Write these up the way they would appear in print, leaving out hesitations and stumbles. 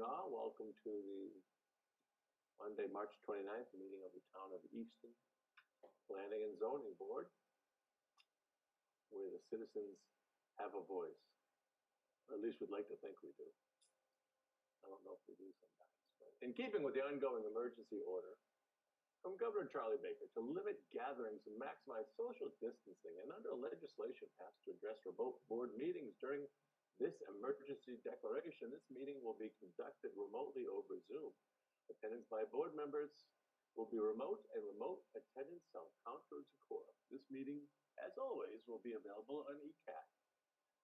all. Welcome to the Monday, March 29th meeting of the Town of Easton Planning and Zoning Board, where the citizens have a voice. Or at least we'd like to think we do. I don't know if we do sometimes. But in keeping with the ongoing emergency order from Governor Charlie Baker to limit gatherings and maximize social distancing, and under legislation passed to address remote board meetings during this emergency declaration, this meeting will be conducted remotely over Zoom. Attendance by board members will be remote, and remote attendance shall count towards a quorum. This meeting, as always, will be available on ECAT.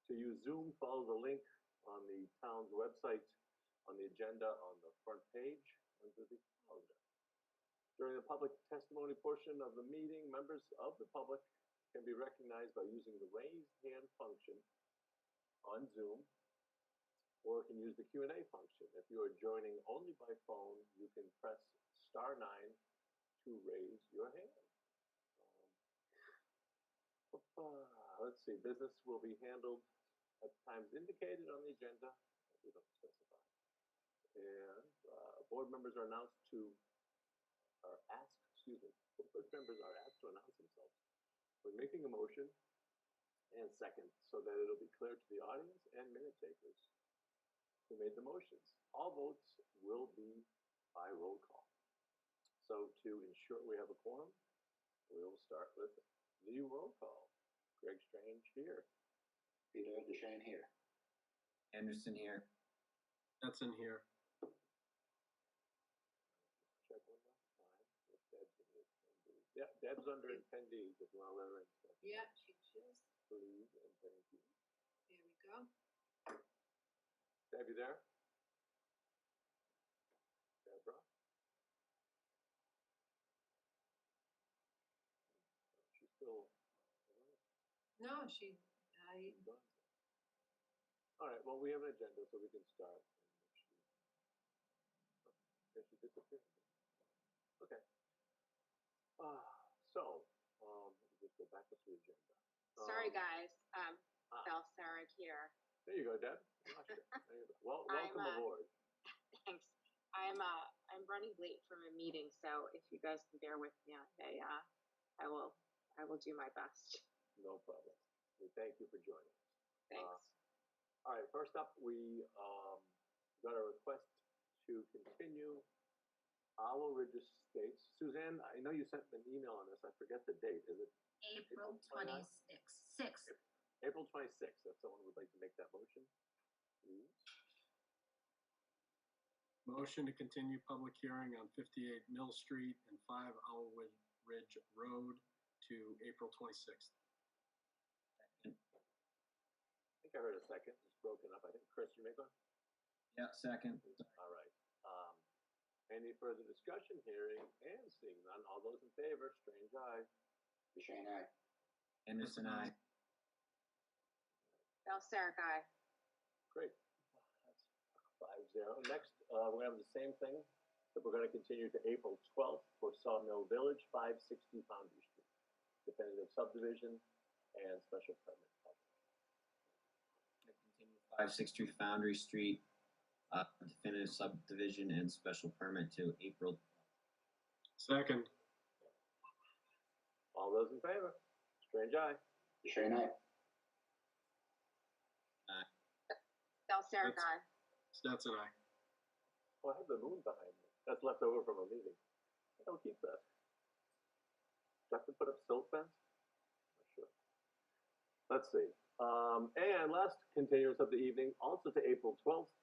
To use Zoom, follow the link on the town's website on the agenda on the front page under the calendar. During the public testimony portion of the meeting, members of the public can be recognized by using the raised hand function on Zoom, or can use the Q&A function. If you are joining only by phone, you can press *9 to raise your hand. Let's see, business will be handled at times indicated on the agenda. We don't specify. And board members are asked to announce themselves when making a motion and second, so that it'll be clear to the audience and minute takers who made the motions. All votes will be by roll call. So to ensure we have a quorum, we will start with the roll call. Greg Strange here. Peter Duchesne here. Anderson here. Hudson here. Check one last time if Deb's in the attendees. Yeah, Deb's under attendees if you want to let her in. Yeah, she just. Please and thank you. There we go. Deb, you there? Deborah? She's still. No, All right, well, we have an agenda, so we can start. She disappeared. Okay. So, let me just go back to the agenda. Sorry, guys. Belle Sarek here. There you go, Deb. Well, welcome aboard. Thanks. I'm running late from a meeting, so if you guys can bear with me on day, I will do my best. No problem. We thank you for joining us. Thanks. All right, first up, we got a request to continue Owl Ridge Estates. Suzanne, I know you sent an email on this. I forget the date. Is it April 26th? April 26th. If someone would like to make that motion, please. Motion to continue public hearing on 58 Mill Street and 5 Owl Ridge Road to April 26th. Second. I think I heard a second. It's broken up. I think, Chris, you make one? Yeah, second. All right. Any further discussion? Hearing and seeing none. All those in favor, Strange aye. Duchesne aye. Anderson aye. Belle Sarek, aye. Great. That's 5-0. Next, we're going to have the same thing, but we're going to continue to April 12th for Sawmill Village, 560 Foundry Street. Definitive subdivision and special permit. Continue 563 Foundry Street, definitive subdivision and special permit to April. Second. All those in favor? Strange aye. Duchesne aye. Belle Sarek, aye. Stetson aye. Oh, I have the moon behind me. That's left over from a meeting. I'll keep that. Do I have to put up silt fence? Not sure. Let's see. And last continuance of the evening, also to April 12th,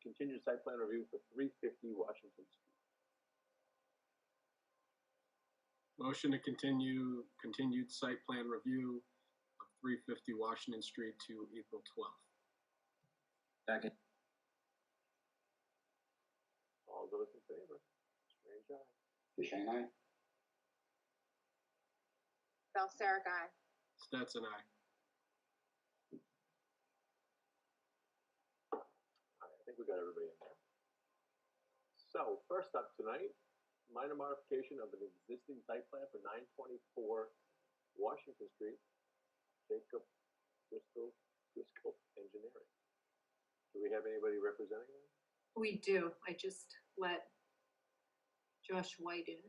continued site plan review for 350 Washington Street. Motion to continued site plan review of 350 Washington Street to April 12th. Second. All those in favor? Strange aye. Duchesne aye. Belle Sarek, aye. Stetson aye. All right, I think we got everybody in there. So, first up tonight, minor modification of an existing site plan for 924 Washington Street, Jacob Driscoll Engineering. Do we we have anybody representing them? We do. I just let Josh White in.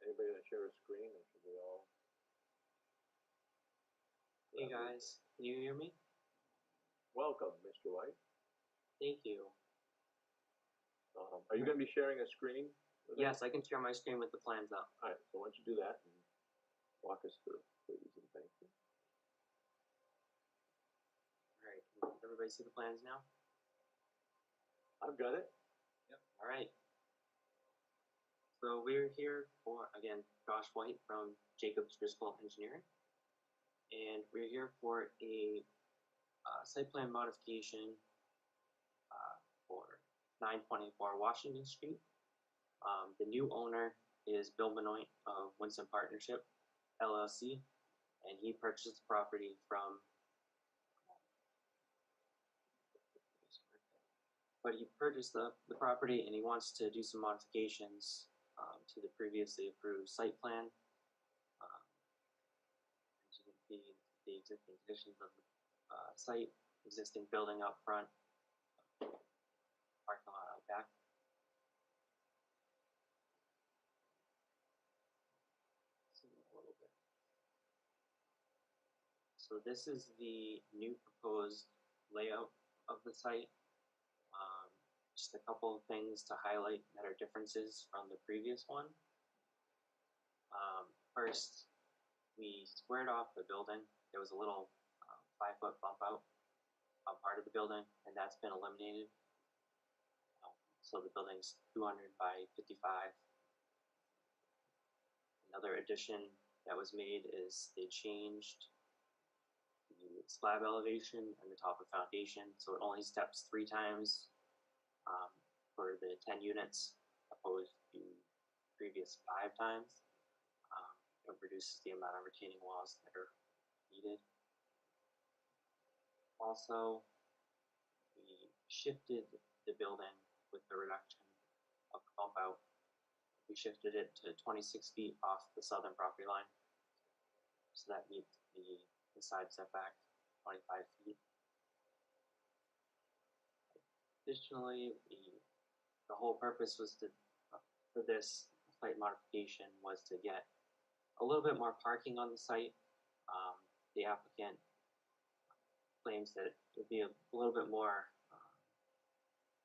Anybody gonna share a screen, or should we all? Hey guys, can you hear me? Welcome, Mr. White. Thank you. Are you gonna be sharing a screen? with us? Yes, I can share my screen with the plans up. All right, so why don't you do that and walk us through, please, and thank you. Alright, can everybody see the plans now? I've got it. Alright. So we're here for, again, Josh White from Jacobs Driscoll Engineering. And we're here for a site plan modification for 924 Washington Street. The new owner is Bill Benoit of Winston Partnership, LLC, and he purchased the property from he purchased the property and he wants to do some modifications to the previously approved site plan. The existing conditions of the site, existing building up front, parking lot out back. A little bit. So this is the new proposed layout of the site. Just a couple of things to highlight that are differences from the previous one. First, we squared off the building. There was a little 5-foot bump out on part of the building, and that's been eliminated. So the building's 200 by 55. Another addition that was made is they changed the slab elevation and the top of foundation, so it only steps 3 times for the 10 units opposed to previous 5 times. It reduces the amount of retaining walls that are needed. Also, we shifted the building with the reduction of the bump out. We shifted it to 26 feet off the southern property line. So that meets the side setback, 25 feet. Additionally, the whole purpose was for this site modification was to get a little bit more parking on the site. The applicant claims that it would be a little bit more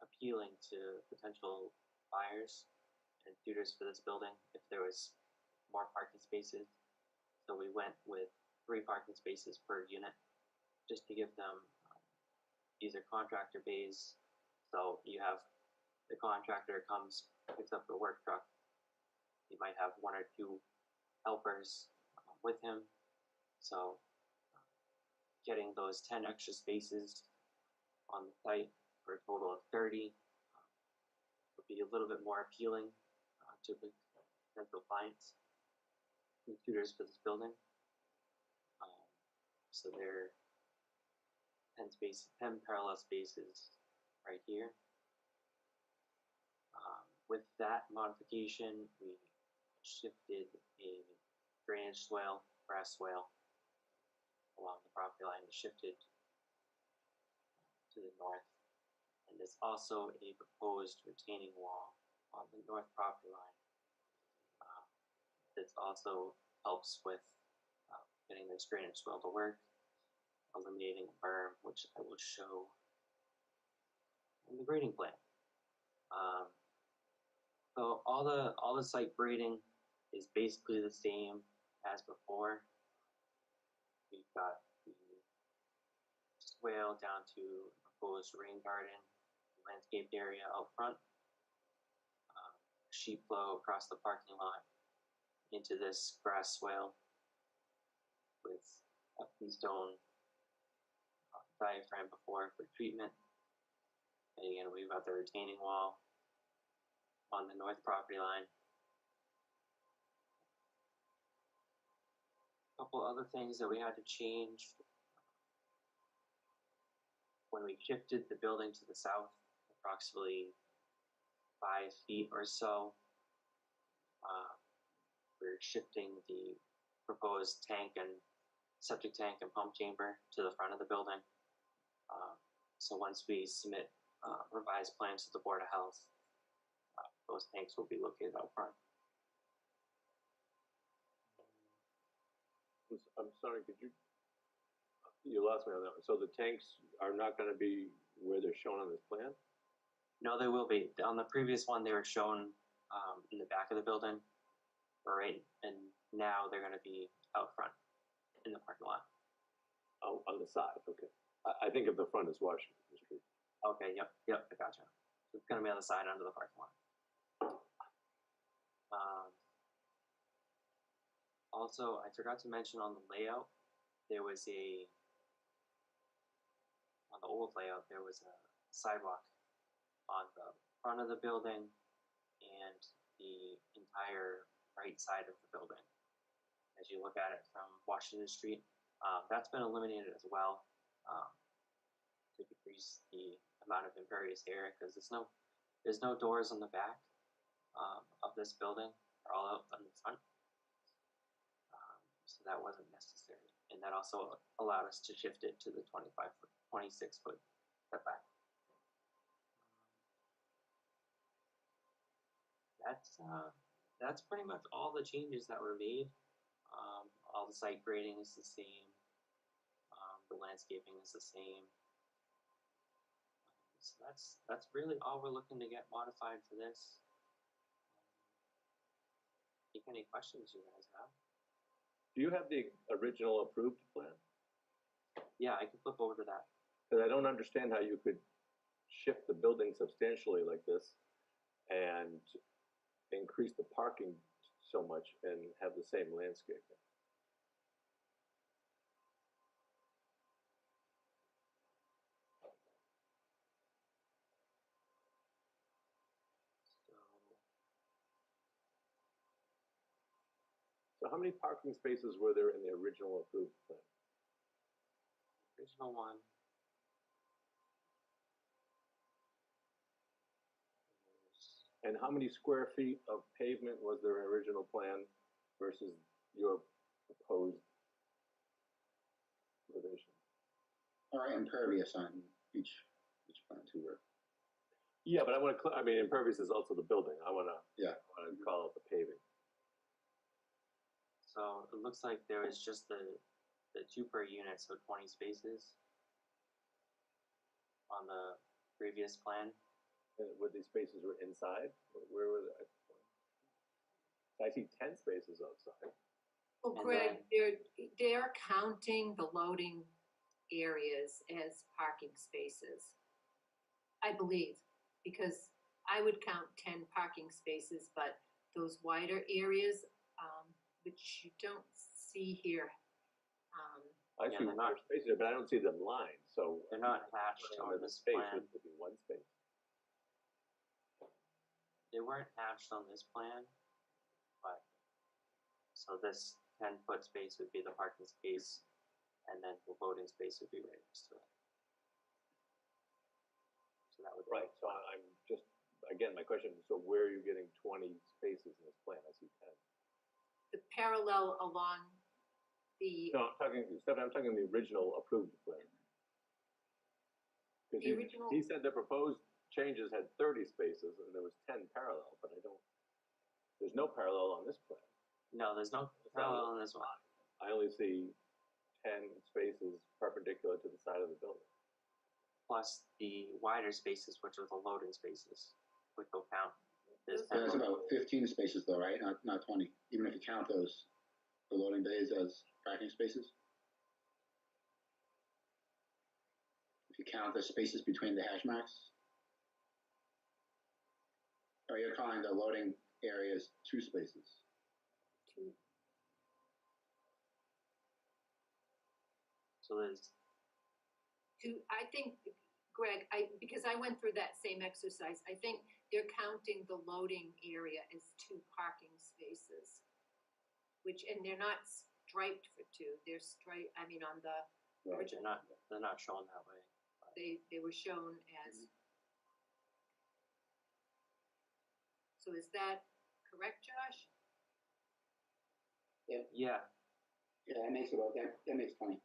appealing to potential buyers and suitors for this building if there was more parking spaces. So we went with 3 parking spaces per unit just to give them, these are contractor bays. So you have the contractor comes, picks up the work truck. You might have 1 or 2 helpers with him. So getting those 10 extra spaces on the site for a total of 30 would be a little bit more appealing to potential clients and suitors for this building. So there are 10 parallel spaces right here. With that modification, we shifted a drainage swale, grass swale, along the property line, shifted to the north. And there's also a proposed retaining wall on the north property line. This also helps with getting this drainage swale to work, eliminating a berm, which I will show in the grading plan. So all the site grading is basically the same as before. We've got the swale down to proposed rain garden, landscaped area out front, sheet flow across the parking lot into this grass swale with a Easton diaphragm before for treatment. And again, we've got the retaining wall on the north property line. A couple other things that we had to change. When we shifted the building to the south, approximately 5 feet or so, we're shifting the proposed tank and septic tank and pump chamber to the front of the building. So once we submit revised plans to the Board of Health, those tanks will be located out front. I'm sorry, you lost me on that one. So the tanks are not gonna be where they're shown on this plan? No, they will be. On the previous one, they were shown in the back of the building, right? And now they're going to be out front in the parking lot. Oh, on the side, okay. I think of the front as Washington Street. Okay, yep, I gotcha. So it's going to be on the side under the parking lot. Also, I forgot to mention on the layout, there was on the old layout, there was a sidewalk on the front of the building and the entire right side of the building. As you look at it from Washington Street, that's been eliminated as well to decrease the amount of impervious area because there's no doors on the back of this building. They're all out on the front. So that wasn't necessary. And that also allowed us to shift it to the 26-foot setback. That's pretty much all the changes that were made. All the site grading is the same. The landscaping is the same. So that's really all we're looking to get modified for this. Take any questions you guys have. Do you have the original approved plan? Yeah, I can flip over to that. Because I don't understand how you could shift the building substantially like this and increase the parking so much and have the same landscaping. So how many parking spaces were there in the original approved plan? Original one. And how many square feet of pavement was there in original plan versus your proposed revision? Or impervious on each plan too, or Yeah, but I want to, impervious is also the building. I want to call out the paving. So it looks like there was just the 2 per unit, so 20 spaces on the previous plan. And where these spaces were inside? Where were they? I see 10 spaces outside. Oh, And Greg, they're counting the loading areas as parking spaces. I believe, because I would count 10 parking spaces, but those wider areas, which you don't see here. I Yeah, see they're more not- spaces there, but I don't see them lined, so. They're not hatched on Under the this space, plan. it could be one space. They weren't hatched on this plan, but so this 10-foot space would be the parking space, and then the loading space would be right next to it. So that would be Right, so I'm just, again, my question is, so where are you getting 20 spaces in this plan? I see 10. The parallel along the, No, I'm talking the original approved plan. Because The original- he said the proposed changes had 30 spaces and there was 10 parallel, but there's no parallel on this plan. no, there's no parallel on this one. I only see 10 spaces perpendicular to the side of the building. Plus the wider spaces, which are the loading spaces, which will count. This Those- there's 10 about 15 spaces though, right? Not 20, even if you count the loading bays as parking spaces. If you count the spaces between the hash marks. Or you're calling the loading areas 2 spaces. So there's I think, Greg, because I went through that same exercise, I think they're counting the loading area as 2 parking spaces. And they're not striped for 2, they're striped, on the Right. which they're not shown that way. they were shown as. So is that correct, Josh? Yeah. Yeah, that makes about, that makes 20.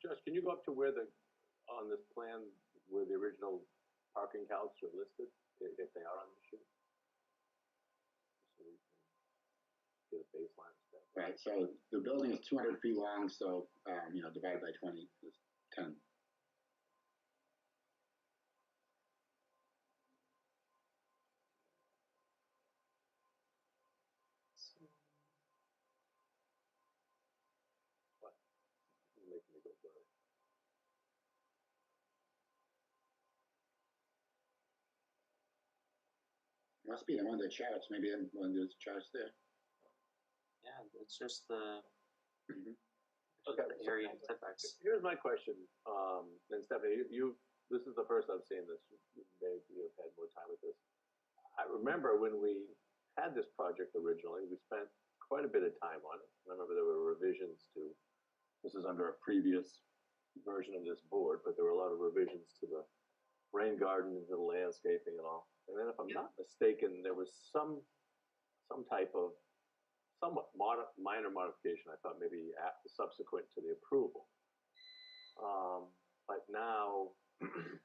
Josh, can you go up to where on this plan, where the original parking counts are listed, if they are on the sheet? So we can get a baseline stuff. Right, so the building is 200 feet long, so, divided by 20 is 10. You're making me go blurry. Must be one of the charts, maybe one of those charts there. Yeah, it's just the, Mhm. Okay. the area and setbacks. Here's my question, and Stephanie, this is the first I've seen this. Maybe you've had more time with this. I remember when we had this project originally, we spent quite a bit of time on it. I remember there were revisions to, this is under a previous version of this board, but there were a lot of revisions to the rain gardens and the landscaping and all. And then if I'm not mistaken, there was some type of somewhat minor modification, I thought maybe subsequent to the approval. But now I'm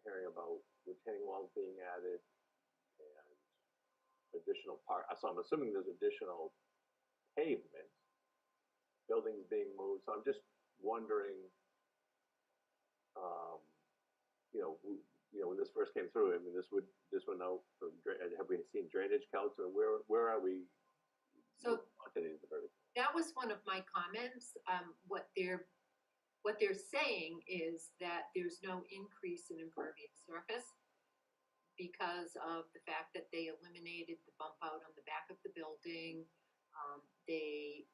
hearing about retaining walls being added and additional so I'm assuming there's additional pavement, buildings being moved. So I'm just wondering, when this first came through, I mean, this would out for, have we seen drainage counts, or where are we? So that was one of my comments. What they're saying is that there's no increase in impervious surface because of the fact that they eliminated the bump out on the back of the building. They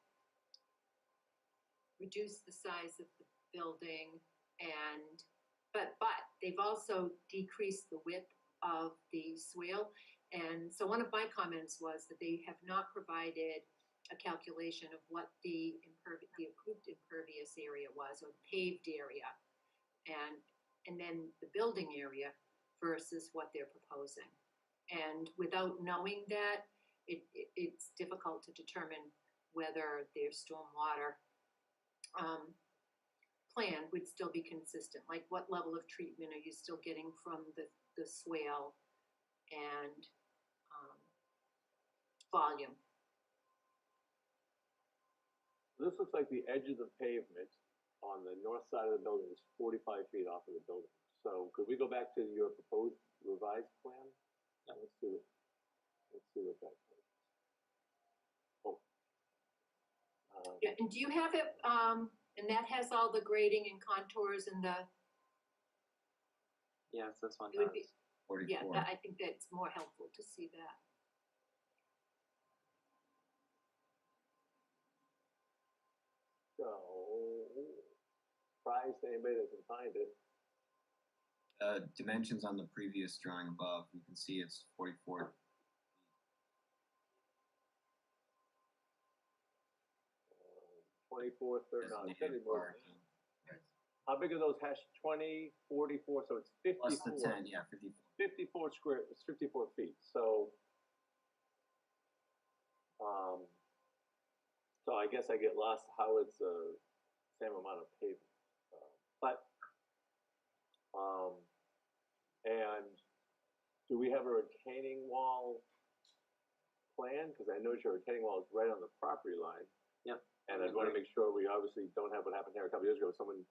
reduced the size of the building, but they've also decreased the width of the swale. And so one of my comments was that they have not provided a calculation of what the approved impervious area was, or paved area, and then the building area versus what they're proposing. And without knowing that, it's difficult to determine whether their stormwater plan would still be consistent. Like, what level of treatment are you still getting from the swale and volume? This looks like the edge of the pavement on the north side of the building is 45 feet off of the building. So could we go back to your proposed revised plan? Yeah, let's do it. Let's see what that is. Yeah, and do you have it, and that has all the grading and contours and the, Yes, this one it would be, does. 44. yeah, I think that's more helpful to see that. So, prize to anybody that can find it. Dimensions on the previous drawing above, you can see it's 44. 24, 30, no, it's gotta be Designated more. parking. How big are those hash? 20, 44, so it's 54. Plus the 10, yeah, 54. 54 feet. So, so I guess I get lost how it's the same amount of pavement. And do we have a retaining wall plan? Because I noticed your retaining wall is right on the property line. Yep. And I want to make sure we obviously don't have what happened here a couple years ago. Someone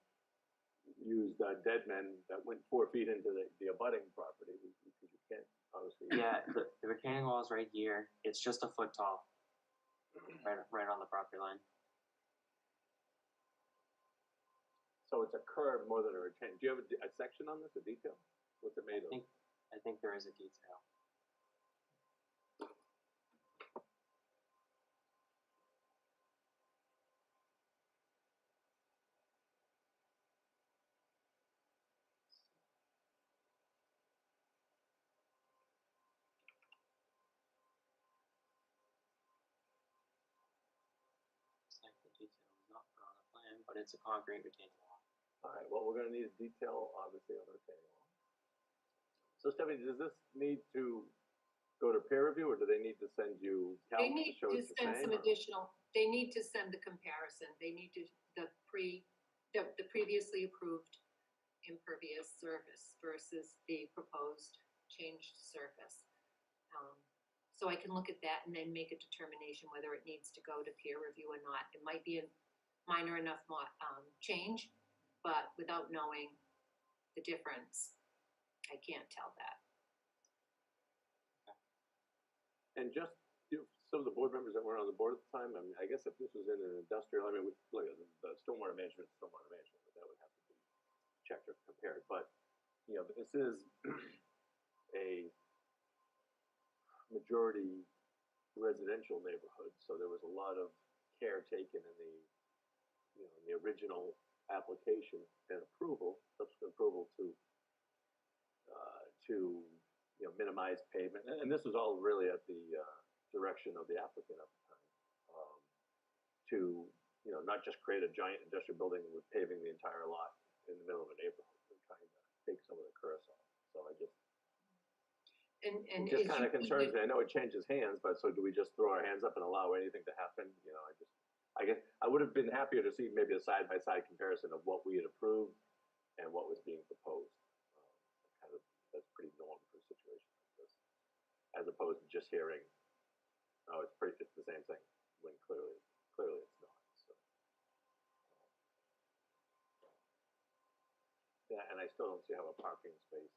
used dead men that went 4 feet into the abutting property, because you can't obviously. Yeah, the retaining wall is right here. It's just a foot tall, right on the property line. So it's a curve more than a retaining. Do you have a section on this, a detail? What's it made of? I think there is a detail. Like the detail is not put on the plan, but it's a concrete retaining wall. All right, well, we're gonna need a detail, obviously, on the retaining wall. So Stephanie, does this need to go to peer review, or do they need to send you They calcs need to show to it's the send same? some or- additional, they need to send the comparison, they need to, the previously approved impervious surface versus the proposed changed surface. So I can look at that and then make a determination whether it needs to go to peer review or not. It might be a minor enough change, but without knowing the difference, I can't tell that. And just, some of the board members that weren't on the board at the time, I mean, I guess if this was in an industrial, I mean, look, the stormwater management, but that would have to be checked or compared, but, this is a majority residential neighborhood, so there was a lot of care taken in the, in the original application and approval, subsequent approval to minimize pavement, and this was all really at the direction of the applicant at the time, to, not just create a giant industrial building with paving the entire lot in the middle of a neighborhood. They're trying to take some of the curse off, so I just, And it just as kind of you concerns pointed- me. I know it changes hands, but so do we just throw our hands up and allow anything to happen? I guess I would have been happier to see maybe a side-by-side comparison of what we had approved and what was being proposed. That's pretty normal for a situation like this, as opposed to just hearing, oh, it's the same thing, when clearly it's not. So, yeah, and I still don't see how a parking space,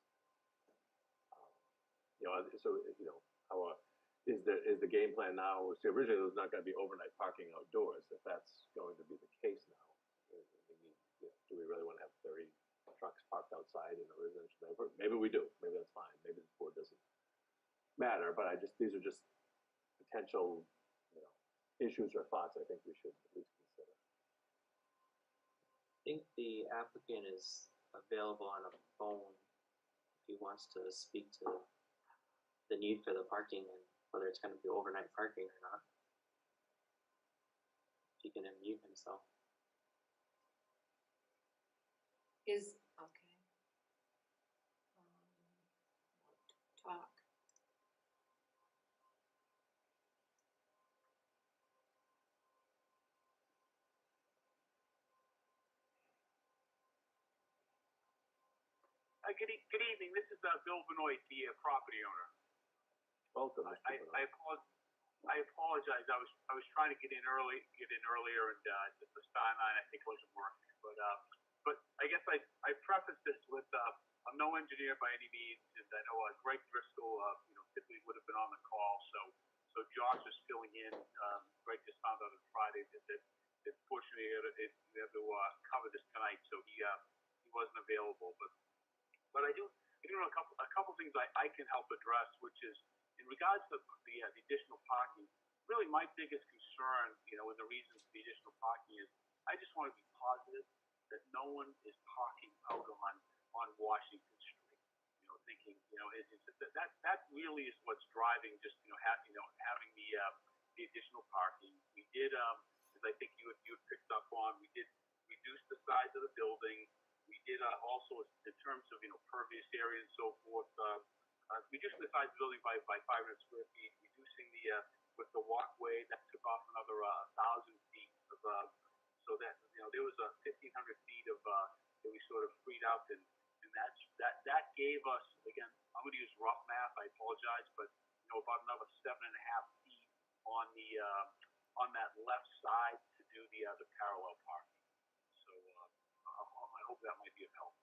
is the game plan now? See, originally there was not going to be overnight parking outdoors. If that's going to be the case now, do we really want to have 30 trucks parked outside in a residential neighborhood? Maybe we do. Maybe that's fine. Maybe the board doesn't matter. But these are just potential, issues or thoughts I think we should at least consider. I think the applicant is available on a phone if he wants to speak to the need for the parking and whether it's going to be overnight parking or not. He can unmute himself. Is, okay. Talk. Good evening. This is Bill Benoit, the property owner. Welcome, Mr. I Benoit. apologize. I was trying to get in earlier, and the star line I think wasn't working. But I guess I prefaced this with I'm no engineer by any means, and I know Greg Driscoll typically would have been on the call. So Josh is filling in. Greg just found out on Friday that fortunately we have to cover this tonight, so he wasn't available. But I do know a couple things I can help address, which is in regards to the additional parking. Really, my biggest concern, and the reason for the additional parking is I just want to be positive that no one is parking out on Washington Street. Thinking, that really is what's driving just having the additional parking. We did, as I think you had picked up on, we did reduce the size of the building. We did also, in terms of pervious area and so forth, reducing the size of the building by 500 square feet, reducing with the walkway that took off another 1,000 feet of so that there was 1,500 feet of that we sort of freed up, and that gave us, again, I'm going to use rough math. I apologize, but about another 7.5 feet on that left side to do the parallel parking. So I hope that might be of help.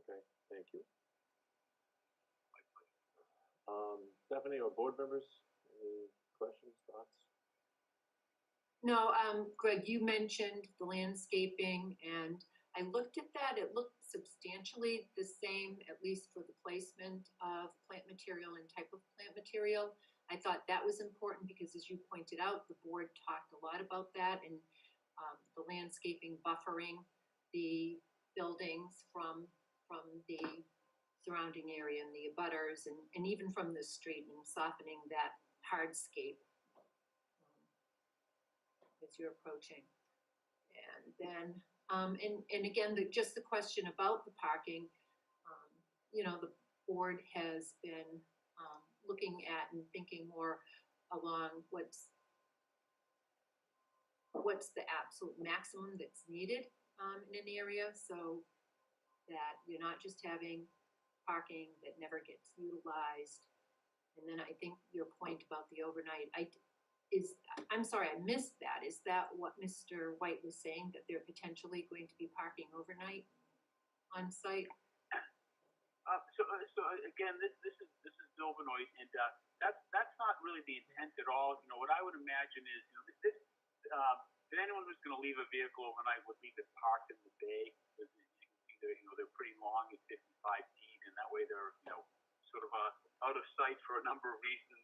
Okay, thank you. My pleasure. Stephanie or board members, any questions, thoughts? No, Greg, you mentioned the landscaping, and I looked at that. It looked substantially the same, at least for the placement of plant material and type of plant material. I thought that was important because, as you pointed out, the board talked a lot about that, and the landscaping buffering the buildings from the surrounding area and the abutters, and even from the street, and softening that hardscape as you're approaching. And then, and again, just the question about the parking, the board has been looking at and thinking more along what's the absolute maximum that's needed in an area, so that you're not just having parking that never gets utilized. And then I think your point about the overnight, I'm sorry, I missed that. Is that what Mr. White was saying, that they're potentially going to be parking overnight on site? So again, this is Bill Benoit, and that's not really the intent at all. You know, what I would imagine is, you know, that anyone who's going to leave a vehicle overnight would leave it parked in the bay, because you can see they're pretty long, at 55 feet, and that way they're, you know, sort of out of sight for a number of reasons.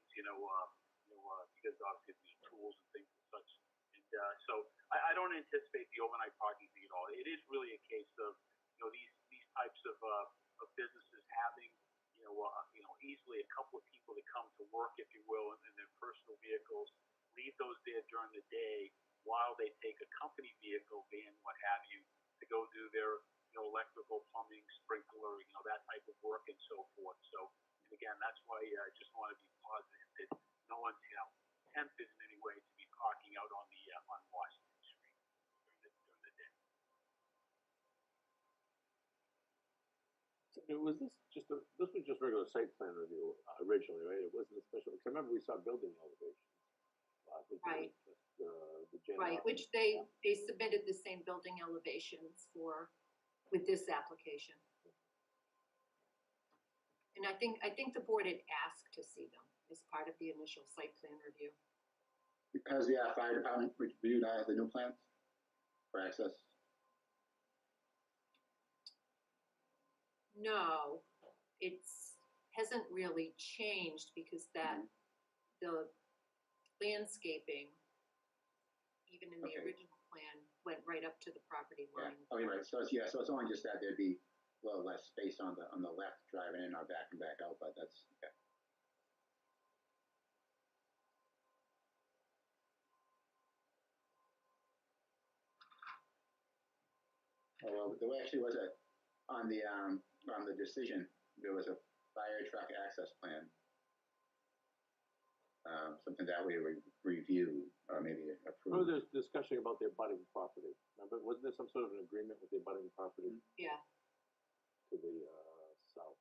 Because obviously there's tools and things and such. And so I don't anticipate the overnight parking fee at all. It is really a case of, you know, these types of businesses having, easily a couple of people that come to work, if you will, in their personal vehicles, leave those there during the day while they take a company vehicle, van, what have you, to go do their, electrical, plumbing, sprinkler, that type of work and so forth. So, and again, that's why I just want to be positive that no one's, tempted in any way to be parking out on Washington Street during the day. So this was just regular site plan review originally, right? It wasn't a special, because I remember we saw building elevations. I think Right. it was just, the general. Right, which they submitted the same building elevations with this application. And I think the board had asked to see them as part of the initial site plan review. Has the fire department reviewed the new plans for access? No, hasn't really changed because the landscaping, even in the Okay. original plan, went right up to the property line. Yeah. Oh, you're right. So it's only just that there'd be a little less space on the left driving in or back and back out, but that's okay. Oh, well, there actually was on the decision, there was a fire truck access plan. Something that we review or maybe approve. Oh, there's discussion about the abutting property. Remember, wasn't there some sort of an agreement with the abutting property Yeah, to the south?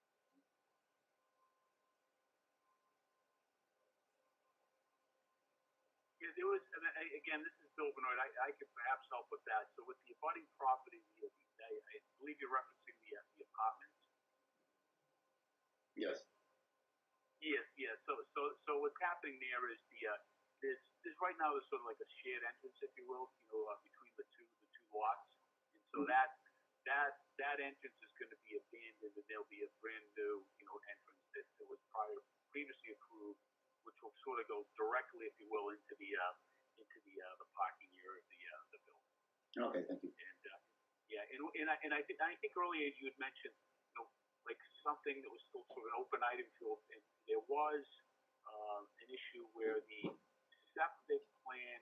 Yeah, there was, and again, this is Bill Benoit. I could perhaps help with that. So with the abutting property, I believe you're referencing the apartments. Yes. Yes. So what's happening there is there's right now there's sort of like a shared entrance, if you will, between the two lots, and so that entrance is going to be abandoned, and there'll be a brand new entrance that was previously approved, which will sort of go directly, if you will, into the parking area of the building. Okay, thank you. And I think earlier you had mentioned like something that was still sort of an open item field, and there was an issue where the septic plan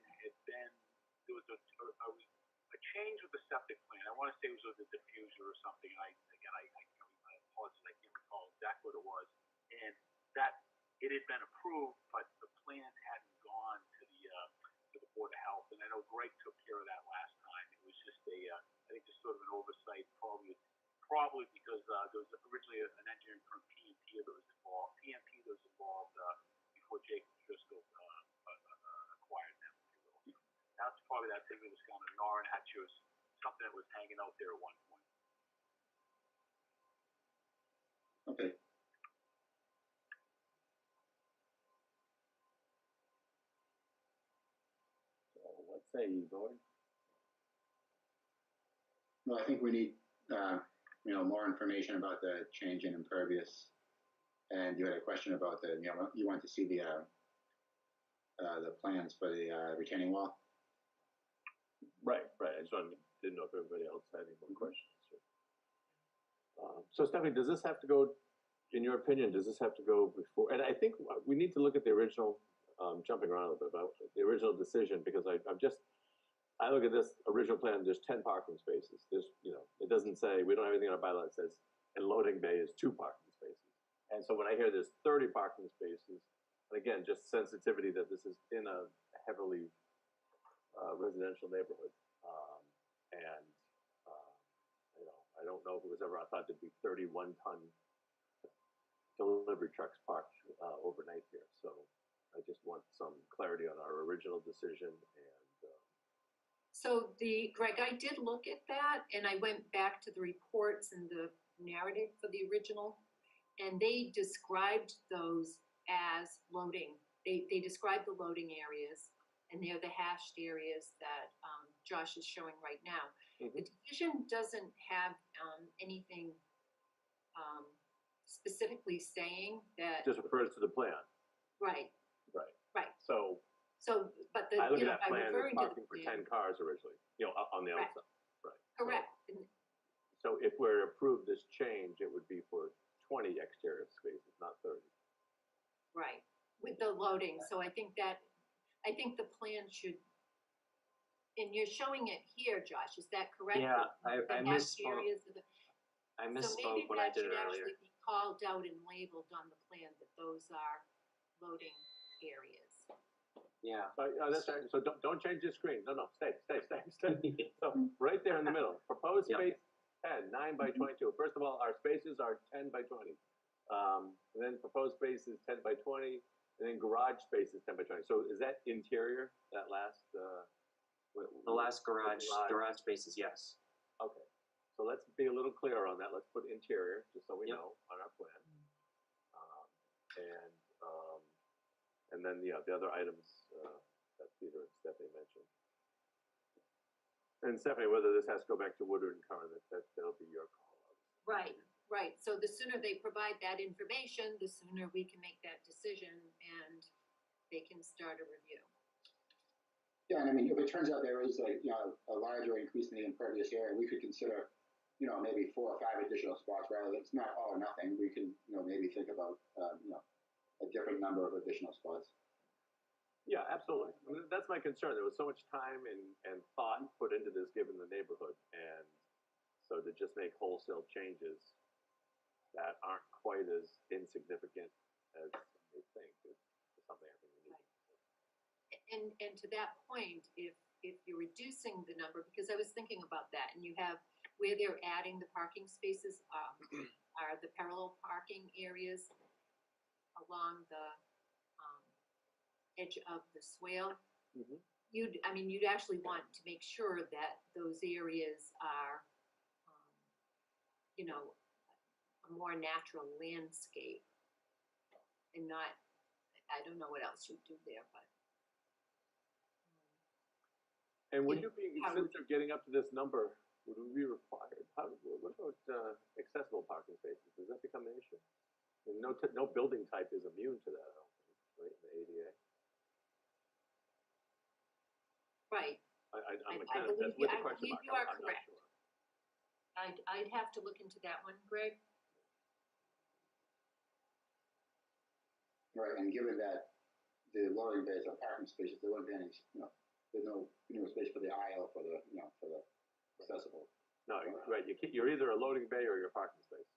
there was a change with the septic plan. I want to say it was with the diffuser or something. I apologize, I can't recall exactly what it was, and that it had been approved, but the plan hadn't gone to the Board of Health, and I know Greg took care of that last time. It was just I think just sort of an oversight, probably because there was originally an engineering firm, PMP, that was involved before Jacob Driscoll acquired them. That's probably that thing that was kind of gnawing at you, something that was hanging out there at one point. Okay. So what say you, Gordon? No, I think we need more information about the change in impervious. And you had a question about you want to see the plans for the retaining wall. Right. I just didn't know if everybody else had any more questions. So Stephanie, does this have to go, in your opinion, before? And I think we need to look at the original, jumping around a little bit, about the original decision, because I look at this original plan, there's 10 parking spaces. There's, it doesn't say, we don't have anything in our bylaw that says, and loading bay is 2 parking spaces. And so when I hear there's 30 parking spaces, and again, just sensitivity that this is in a heavily residential neighborhood. And, I don't know if it was ever, I thought there'd be 31-ton delivery trucks parked overnight here. So I just want some clarity on our original decision and. So Greg, I did look at that and I went back to the reports and the narrative for the original, and they described those as loading. They described the loading areas, and they're the hashed areas that Josh is showing right now. The division doesn't have anything specifically saying that. Just refers to the plan. Right. Right. Right. So but I look you at know, that by plan as referring to parking the for plan, 10 cars originally, on the Correct. outside. Right. correct. So if we're to approve this change, it would be for 20 exterior spaces, not 30. Right, with the loading, so I think the plan should, and you're showing it here, Josh, is that correct? Yeah, I The hashed misspoke. areas of the- I So maybe misspoke when I that did should it earlier. actually be called out and labeled on the plan that those are loading areas. Yeah. So, that's right. So don't change your screen. No, stay. So right there in the middle, proposed Yep. space 10, 9 by 22. First of all, our spaces are 10 by 20. And then proposed space is 10 by 20, and then garage space is 10 by 20. So is that interior, that last? The last garage spaces, yes. Okay. So let's be a little clearer on that. Let's put interior, just so we Yep. know on our plan. And then, the other items that Peter and Stephanie mentioned. And Stephanie, whether this has to go back to Woodard and Curran, that'll be your call. Right, so the sooner they provide that information, the sooner we can make that decision and they can start a review. Yeah, and I mean, if it turns out there is a larger increase in the impervious area, we could consider, maybe 4 or 5 additional spots rather than, it's not all or nothing. We can, maybe think about, a different number of additional spots. Yeah, absolutely. I mean, that's my concern. There was so much time and thought put into this given the neighborhood. And so to just make wholesale changes that aren't quite as insignificant as they think is something I think we need. And to that point, if you're reducing the number, because I was thinking about that, and you have where they're adding the parking spaces are the parallel parking areas along the edge of the swale. You'd actually want to make sure that those areas are, a more natural landscape and not, I don't know what else you'd do there, but. And would you be, since you're getting up to this number, would we be required? What about accessible parking spaces? Does that become an issue? And no building type is immune to that, I don't think, right, in the ADA? Right. I'm I kind of, that's with the I question believe mark. you are I'm not correct. sure. I'd have to look into that one, Greg. Right, and given that the loading bays are parking spaces, there wouldn't be any, there's no, space for the aisle for the, for the accessible. No, right, you're either a loading bay or you're a parking space.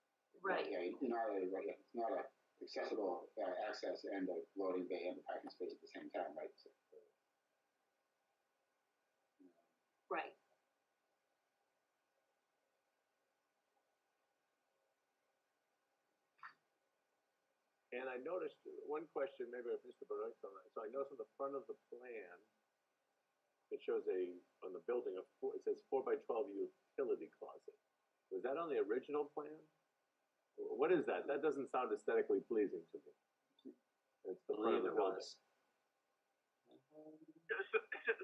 Right. Yeah, it's not a accessible access and a loading bay and a parking space at the same time, right? So, Right. And I noticed one question, maybe I missed it, but so I noticed on the front of the plan, it shows on the building, it says 4 by 12 utility closet. Was that on the original plan? What is that? That doesn't sound aesthetically pleasing to me. It's the front of the building.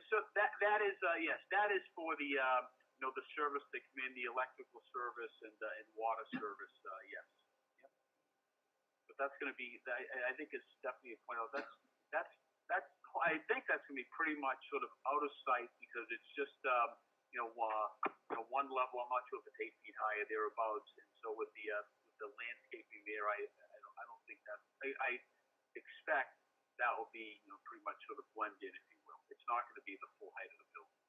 So that is yes, that is for the the service that come in, the electrical service and water service. Yes. Yep. But that's going to be. I think it's definitely a point out. That's. I think that's going to be pretty much sort of out of sight because it's just one level. I'm not sure if it's 8 feet high or thereabouts. And so with the landscaping there, I don't think that. I expect that will be pretty much sort of blended, if you will. It's not going to be the full height of the building.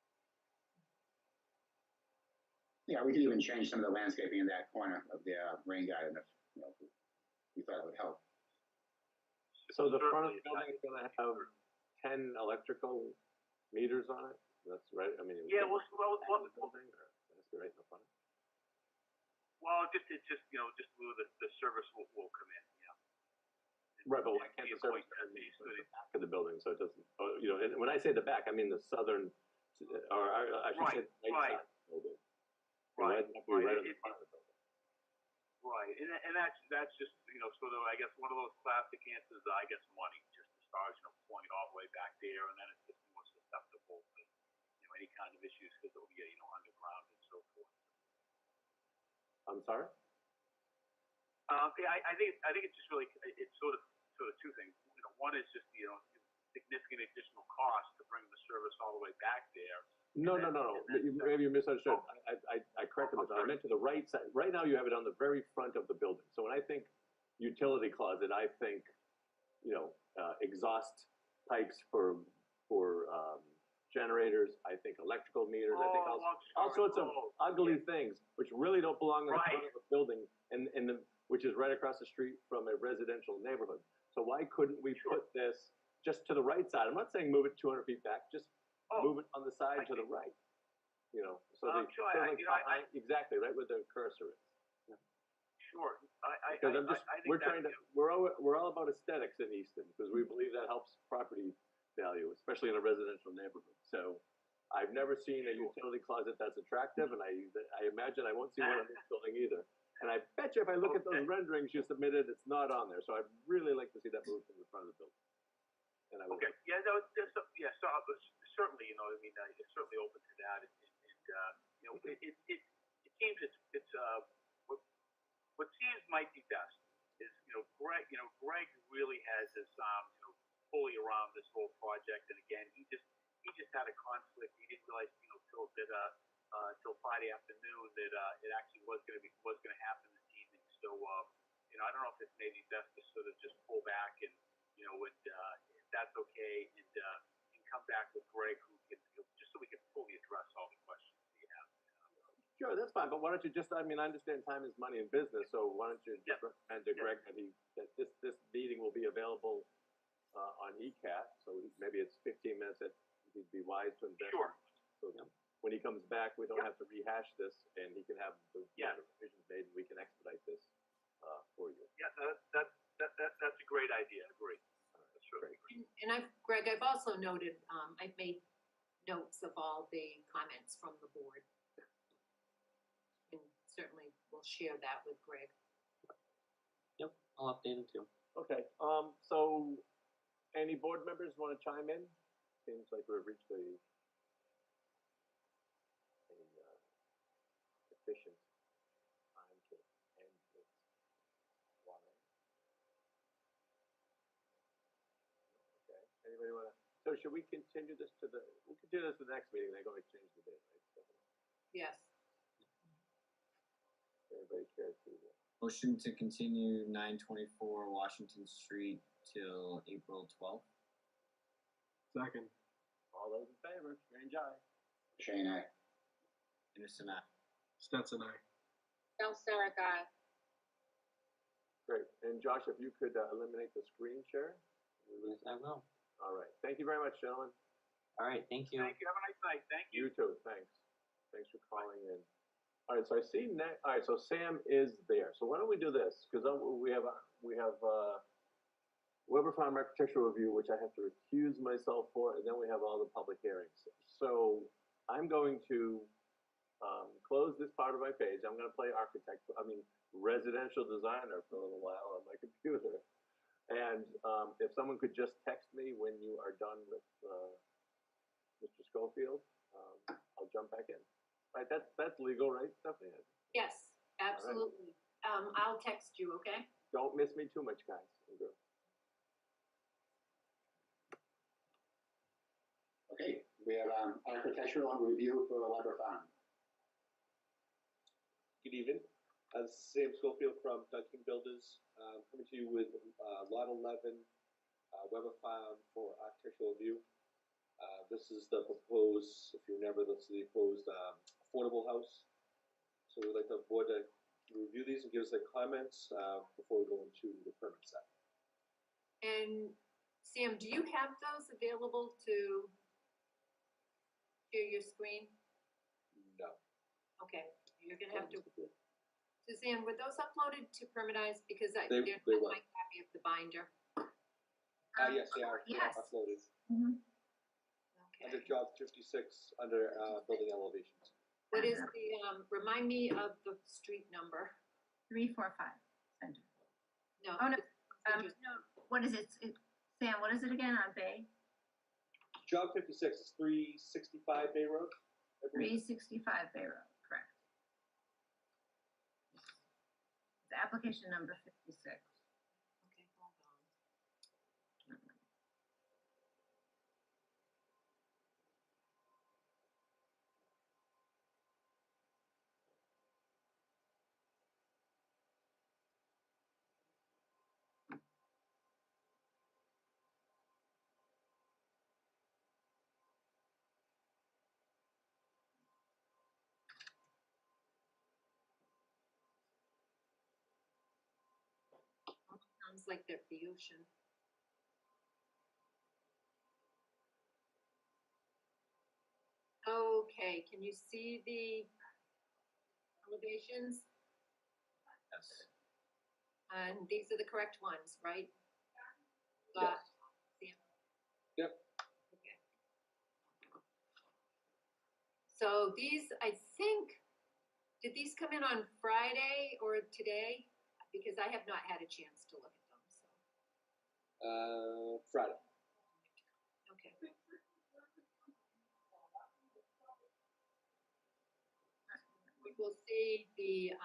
yeah, we could even change some of the landscaping in that corner of the rain garden if we thought it would help. So the front of Certainly, the building is gonna have 10 electrical meters on it? That's right, I mean. Yeah, well, The building, or that's right in the front? it's just, you know, just the service will come in, yeah. Right, but why can't the service come in the back of the building, so it doesn't, you know, and when I say the back, I mean the southern, or I should say the right side of the building. Right, It might be right in the it- front of the building. Right, and that's just, you know, sort of, I guess, one of those classic answers, I guess, money, just as far as, you know, pointing all the way back there, and then it's just more susceptible to, you know, any kind of issues, because it'll be, you know, underground and so forth. I'm sorry? Yeah, I think it's just really, it's sort of two things. You know, one is just, you know, significant additional cost to bring the service all the way back there. No. Maybe you misunderstood. I corrected myself. I meant to the right side. Right now, you have it on the very front of the building. So when I think utility closet, I think, you know, exhaust pipes for generators. I think electrical meters. I think all sorts of ugly things which really don't belong in the front of the building, and which is right across the street from a residential neighborhood. So why couldn't we put this just to the right side? I'm not saying move it 200 feet back. Just move it on the side to the right. You know, so exactly right where the cursor is. Sure. Because we're all about aesthetics in Easton, because we believe that helps property value, especially in a residential neighborhood. So I've never seen a utility closet that's attractive, and I imagine I won't see one in this building either. And I bet you if I look at those renderings you submitted, it's not on there. So I'd really like to see that moved in the front of the building. And I would. Okay. Yeah. No. So certainly, you know, I mean, it's certainly open to that, and you know, it seems it's what seems might be best is, you know, Greg really has his you know, fully around this whole project, and again, he just had a conflict. He didn't realize, you know, till Friday afternoon that it actually was going to happen this evening. So you know, I don't know if it's maybe best to sort of just pull back and, you know, if that's okay, and come back with Greg, who can, you know, just so we can fully address all the questions we have. Sure, that's fine, but why don't you just, I mean, I understand time is money in business, so why don't you just recommend to Greg that this meeting will be available on ECAT, so maybe it's 15 minutes that he'd be wise to invest. Sure. So when he comes back, we don't have to rehash this, and he can have the revisions made, and we can expedite this for you. Yeah, that's a great idea. I agree. That's really great. And Greg, I've also noted, I've made notes of all the comments from the board. And certainly we'll share that with Greg. Yep, I'll update it too. Okay, so any board members want to chime in? Seems like we've reached a efficient time to end this line. Okay, anybody want to, so should we continue this to the next meeting, they're going to change the date, right? So, Yes. everybody care to, Motion to continue 924 Washington Street till April 12th. Second. all those in favor, Strange eye. Shane, aye. Anderson, aye. Stetson, aye. Sarah, guy. Great, and Josh, if you could eliminate the screen share? Yes, I will. All right, thank you very much, gentlemen. All right, thank you. Thank you. Have a nice night. Thank you. You too, thanks. Thanks for calling in. All right, so I see all right, so Sam is there. So why don't we do this? Because we have Weber Farm Architectural Review, which I have to recuse myself for, and then we have all the public hearings. So I'm going to close this part of my page. I'm going to play residential designer for a little while on my computer. And if someone could just text me when you are done with Mr. Schofield, I'll jump back in. All right, that's legal, right, Stephanie? Yes, absolutely. I'll text you, okay? Don't miss me too much, guys and girls. Okay, we have architectural review for Weber Farm. Good evening. Sam Schofield from Dunking Builders, coming to you with Lot 11, Weber Farm for architectural review. This is the proposed, if you remember, this is the proposed affordable house. So we'd like the board to review these and give us their comments before we go into the permit set. And Sam, do you have those available to share your screen? No. Okay, you're gonna have to, Suzanne, were those uploaded to Permitize? Because They they're were. not my copy of the binder. Yes, they are. They are Yes. uploaded under Okay. job 56 under building elevations. What is the, remind me of the street number? 345 Center. No. Oh, no, it's no, what is it? Sam, what is it again on Bay? Job 56 is 365 Bay Road. I believe. 365 Bay Road, correct. It's application number 56. Okay, hold on. Sounds like they're the ocean. Okay, can you see the elevations? Yes. And these are the correct ones, right? Yes. Sam? Yep. Okay. So these, I think, did these come in on Friday or today? Because I have not had a chance to look at them, so, Friday. okay. We will see the,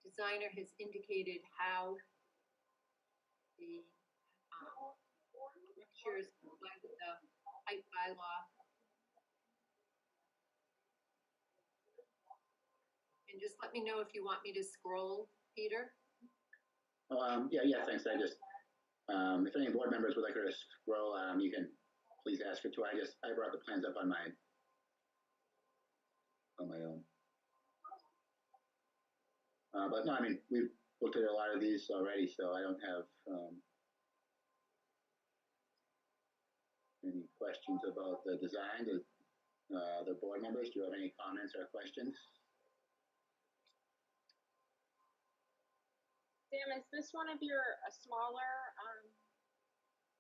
designer has indicated how the, structures comply with the height bylaw. And just let me know if you want me to scroll, Peter. Yeah, thanks. I just, if any board members would like her to scroll, you can please ask her to. I brought the plans up on my own. But no, I mean, we've looked at a lot of these already, so I don't have any questions about the design. The board members, do you have any comments or questions? Sam, is this one of your a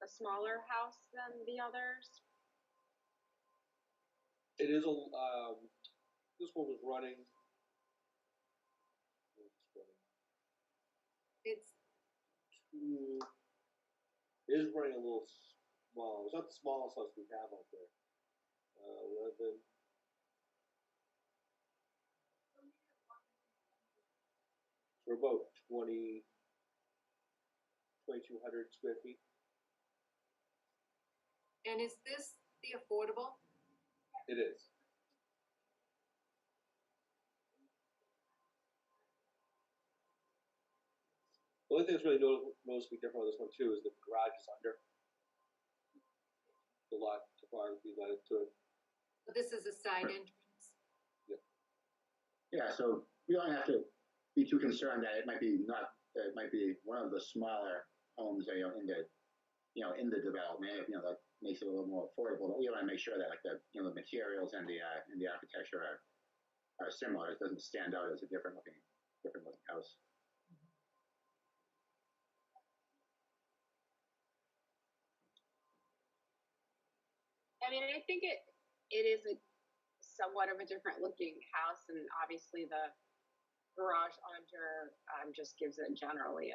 smaller house than the others? It is a. This one was running. It's, It is running a little small. It's not the smallest house we have out there. 11. We're about 2,200 square feet. and is this the affordable? It is. The only thing that's really noticeably different with this one too is the garage is under. The lot topography led to it. So this is a side entrance. Yeah, so we don't have to be too concerned that it might be one of the smaller homes, in the development. That makes it a little more affordable. But we want to make sure that the materials and the architecture are similar. It doesn't stand out as a different looking house. I mean, I think it is a somewhat of a different looking house, and obviously the garage under just gives it generally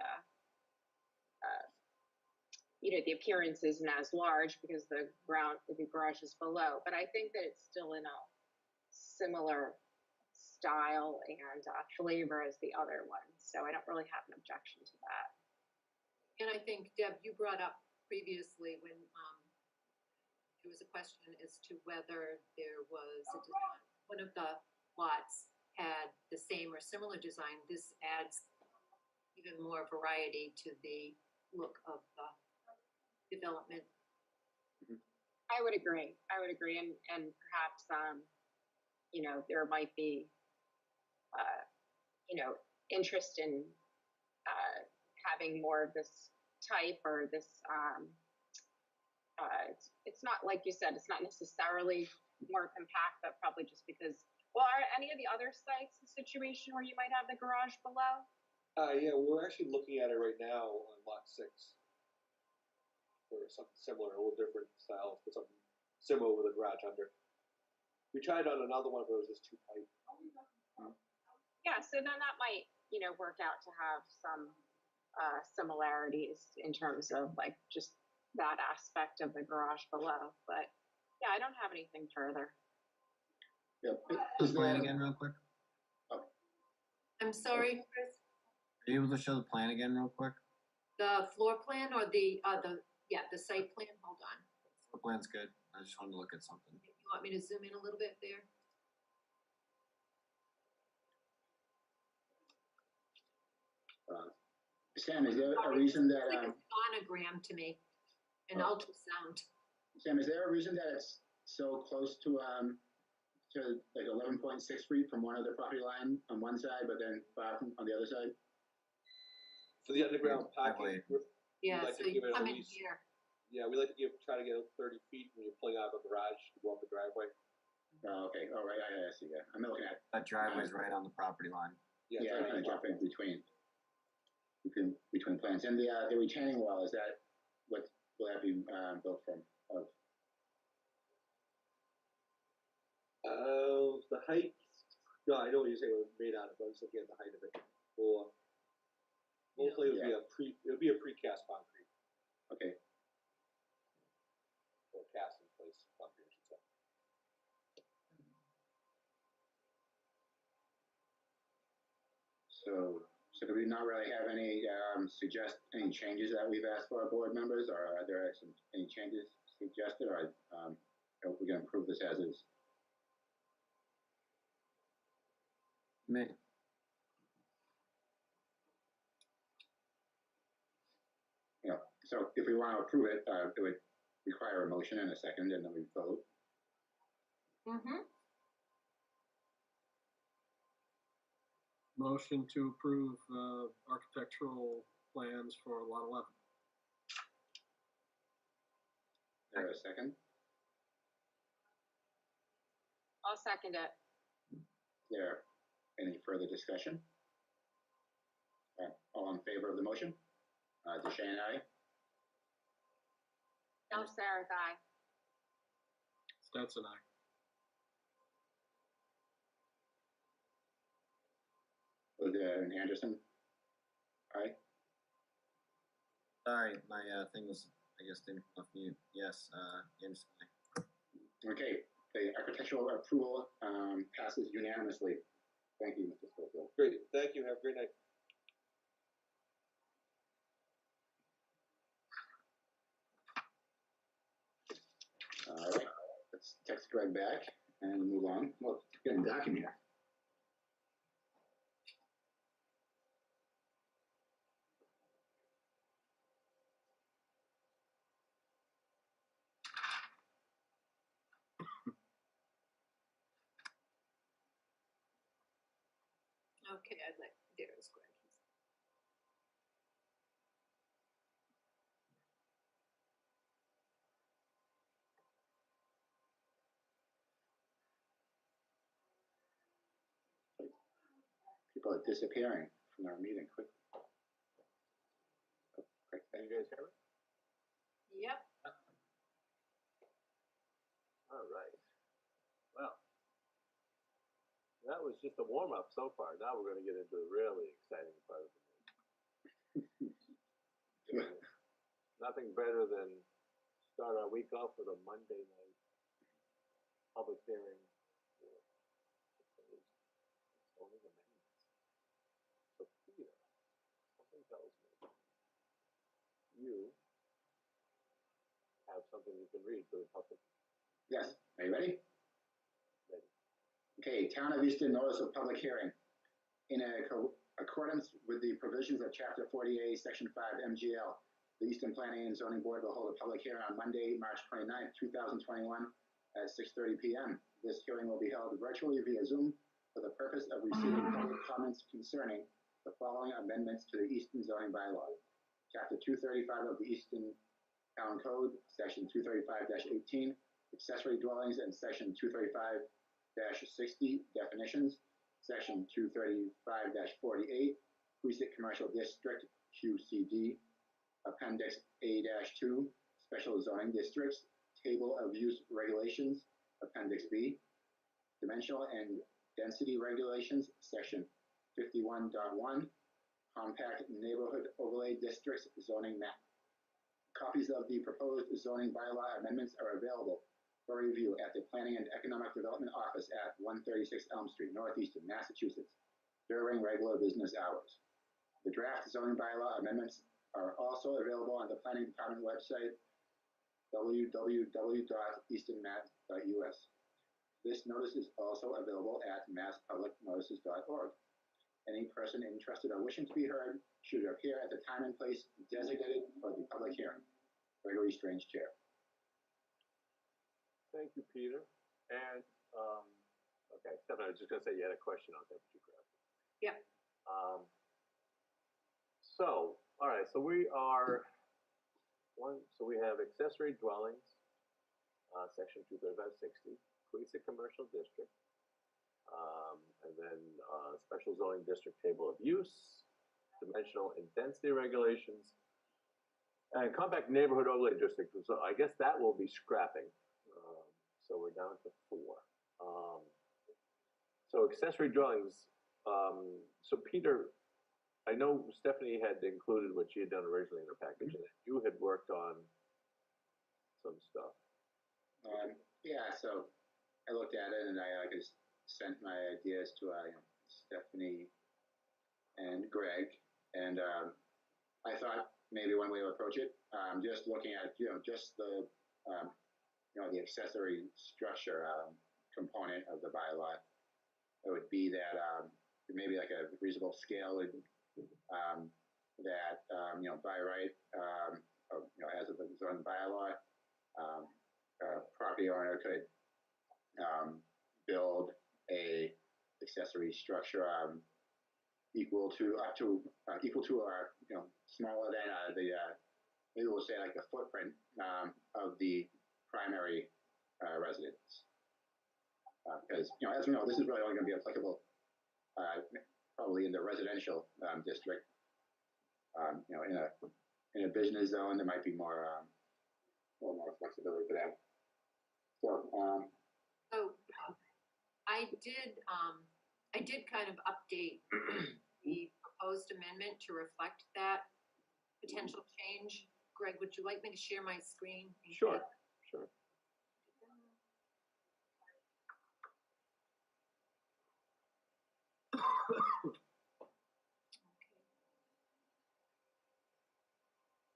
the appearance isn't as large because the garage is below. But I think that it's still in a similar style and flavor as the other one, so I don't really have an objection to that. And I think, Deb, you brought up previously when there was a question as to whether there was a design. One of the lots had the same or similar design. This adds even more variety to the look of the development. I would agree, and perhaps there might be interest in having more of this type or this. It's not, like you said, it's not necessarily more compact, but probably just because. Well, are any of the other sites a situation where you might have the garage below? Yeah, we're actually looking at it right now on lot 6. Or something similar, a little different styles, but something similar with a garage under. We tried on another one, but it was just too tight. Yeah, so then that might, work out to have some similarities in terms of like just that aspect of the garage below. But yeah, I don't have anything further. Yeah. The plan again real quick? I'm sorry, Chris, Are you able to show the plan again real quick? the floor plan or the site plan, hold on. The plan's good. I just wanted to look at something. You want me to zoom in a little bit there? Sam, is there a reason that, It's like a sonogram to me, an ultrasound. Sam, is there a reason that it's so close to like 11.6 feet from one of the property line on one side, but then far from on the other side? For the underground parking, Yeah, like so to you give it at come in least- here. yeah, we like to try to get 30 feet when you're pulling out of a garage to go up the driveway. Oh, okay. All right. I see that. I'm looking at. That driveway's right on the property line. Yeah, Yeah, it's I'm right gonna on jump top. in between plants. And the retaining wall, is that what will that be built from? Of? The height. No, I know what you're saying. It was made out of. I was looking at the height of it. Or hopefully it would be a precast concrete Okay. or cast in place concrete, I should say. So do we not really have any any changes that we've asked for our board members, or are there any changes suggested, or are we going to approve this as is? So if we want to approve it, it would require a motion and a second, and then we vote. Mm-hmm. Motion to approve architectural plans for lot 11. Is there a second? I'll second it. Is there any further discussion? All in favor of the motion? DeShane, aye. No, Sarah, aye. Stetson, aye. And Anderson, aye. Sorry, my thing was, I guess, didn't come off mute. Yes, Anderson, aye. Okay, the architectural approval passes unanimously. Thank you, Mr. Schofield. Great. Thank you. Have a great night. All right, let's text Greg back and move on. Well, it's getting dark in here. Okay, I'd like, there's Greg. People are disappearing from our meeting quickly. Okay, Can you guys hear me? Yep. All right. Well, that was just a warm-up so far. Now we're going to get into the really exciting part of the meeting. Nothing better than start our week off with a Monday night public hearing for proposed zoning amendments. So Peter, something tells me you have something you can read for the public. Yes, are you ready? Ready. Okay, Town of Easton notice of public hearing. In accordance with the provisions of Chapter 48, Section 5 MGL, the Easton Planning and Zoning Board will hold a public hearing on Monday, March 29th, 2021 at 6:30 p.m. This hearing will be held virtually via Zoom. for the purpose of receiving public comments concerning the following amendments to the Easton zoning bylaw. Chapter 235 of the Easton Town Code, Section 235-18, accessory dwellings, and Section 235-60, definitions, Section 235-48, Precinct Commercial District, QCD, Appendix A-2, Special Zoning Districts, Table of Use Regulations, Appendix B, Dimensional and Density Regulations, Section 51.1, Compact Neighborhood Overlay Districts Zoning Map. Copies of the proposed zoning bylaw amendments are available for review at the Planning and Economic Development Office at 136 Elm Street, Northeastern, Massachusetts, during regular business hours. The draft zoning bylaw amendments are also available on the Planning Department website, www.eastonmat.us. This notice is also available at masspublicnotices.org. Any person interested or wishing to be heard should appear at the time and place designated for the public hearing. Gregory Strange, Chair. Thank you, Peter. And, okay, Stephen, I was just gonna say you had a question on that, but you grabbed it. Yep. So, all right, so we have accessory dwellings, section 235-60, Queequeg Commercial District, and then special zoning district table of use, dimensional and density regulations, and compact neighborhood overlay district. So I guess that will be scrapping. So we're down to 4. So accessory dwellings. So Peter, I know Stephanie had included what she had done originally in her package, and you had worked on some stuff. Yeah, so I looked at it and I just sent my ideas to Stephanie and Greg, and I thought maybe one way to approach it, just looking at just the the accessory structure component of the bylaw, it would be that maybe like a reasonable scale would, that by right as of the zoning bylaw, a property owner could build a accessory structure equal to or smaller than the maybe we'll say like the footprint of the primary residence, because as we know, this is really only going to be applicable probably in the residential district. In a business zone, there might be more a little more flexibility for that. So I did kind of update the proposed amendment to reflect that potential change. Greg, would you like me to share my screen? Sure, sure.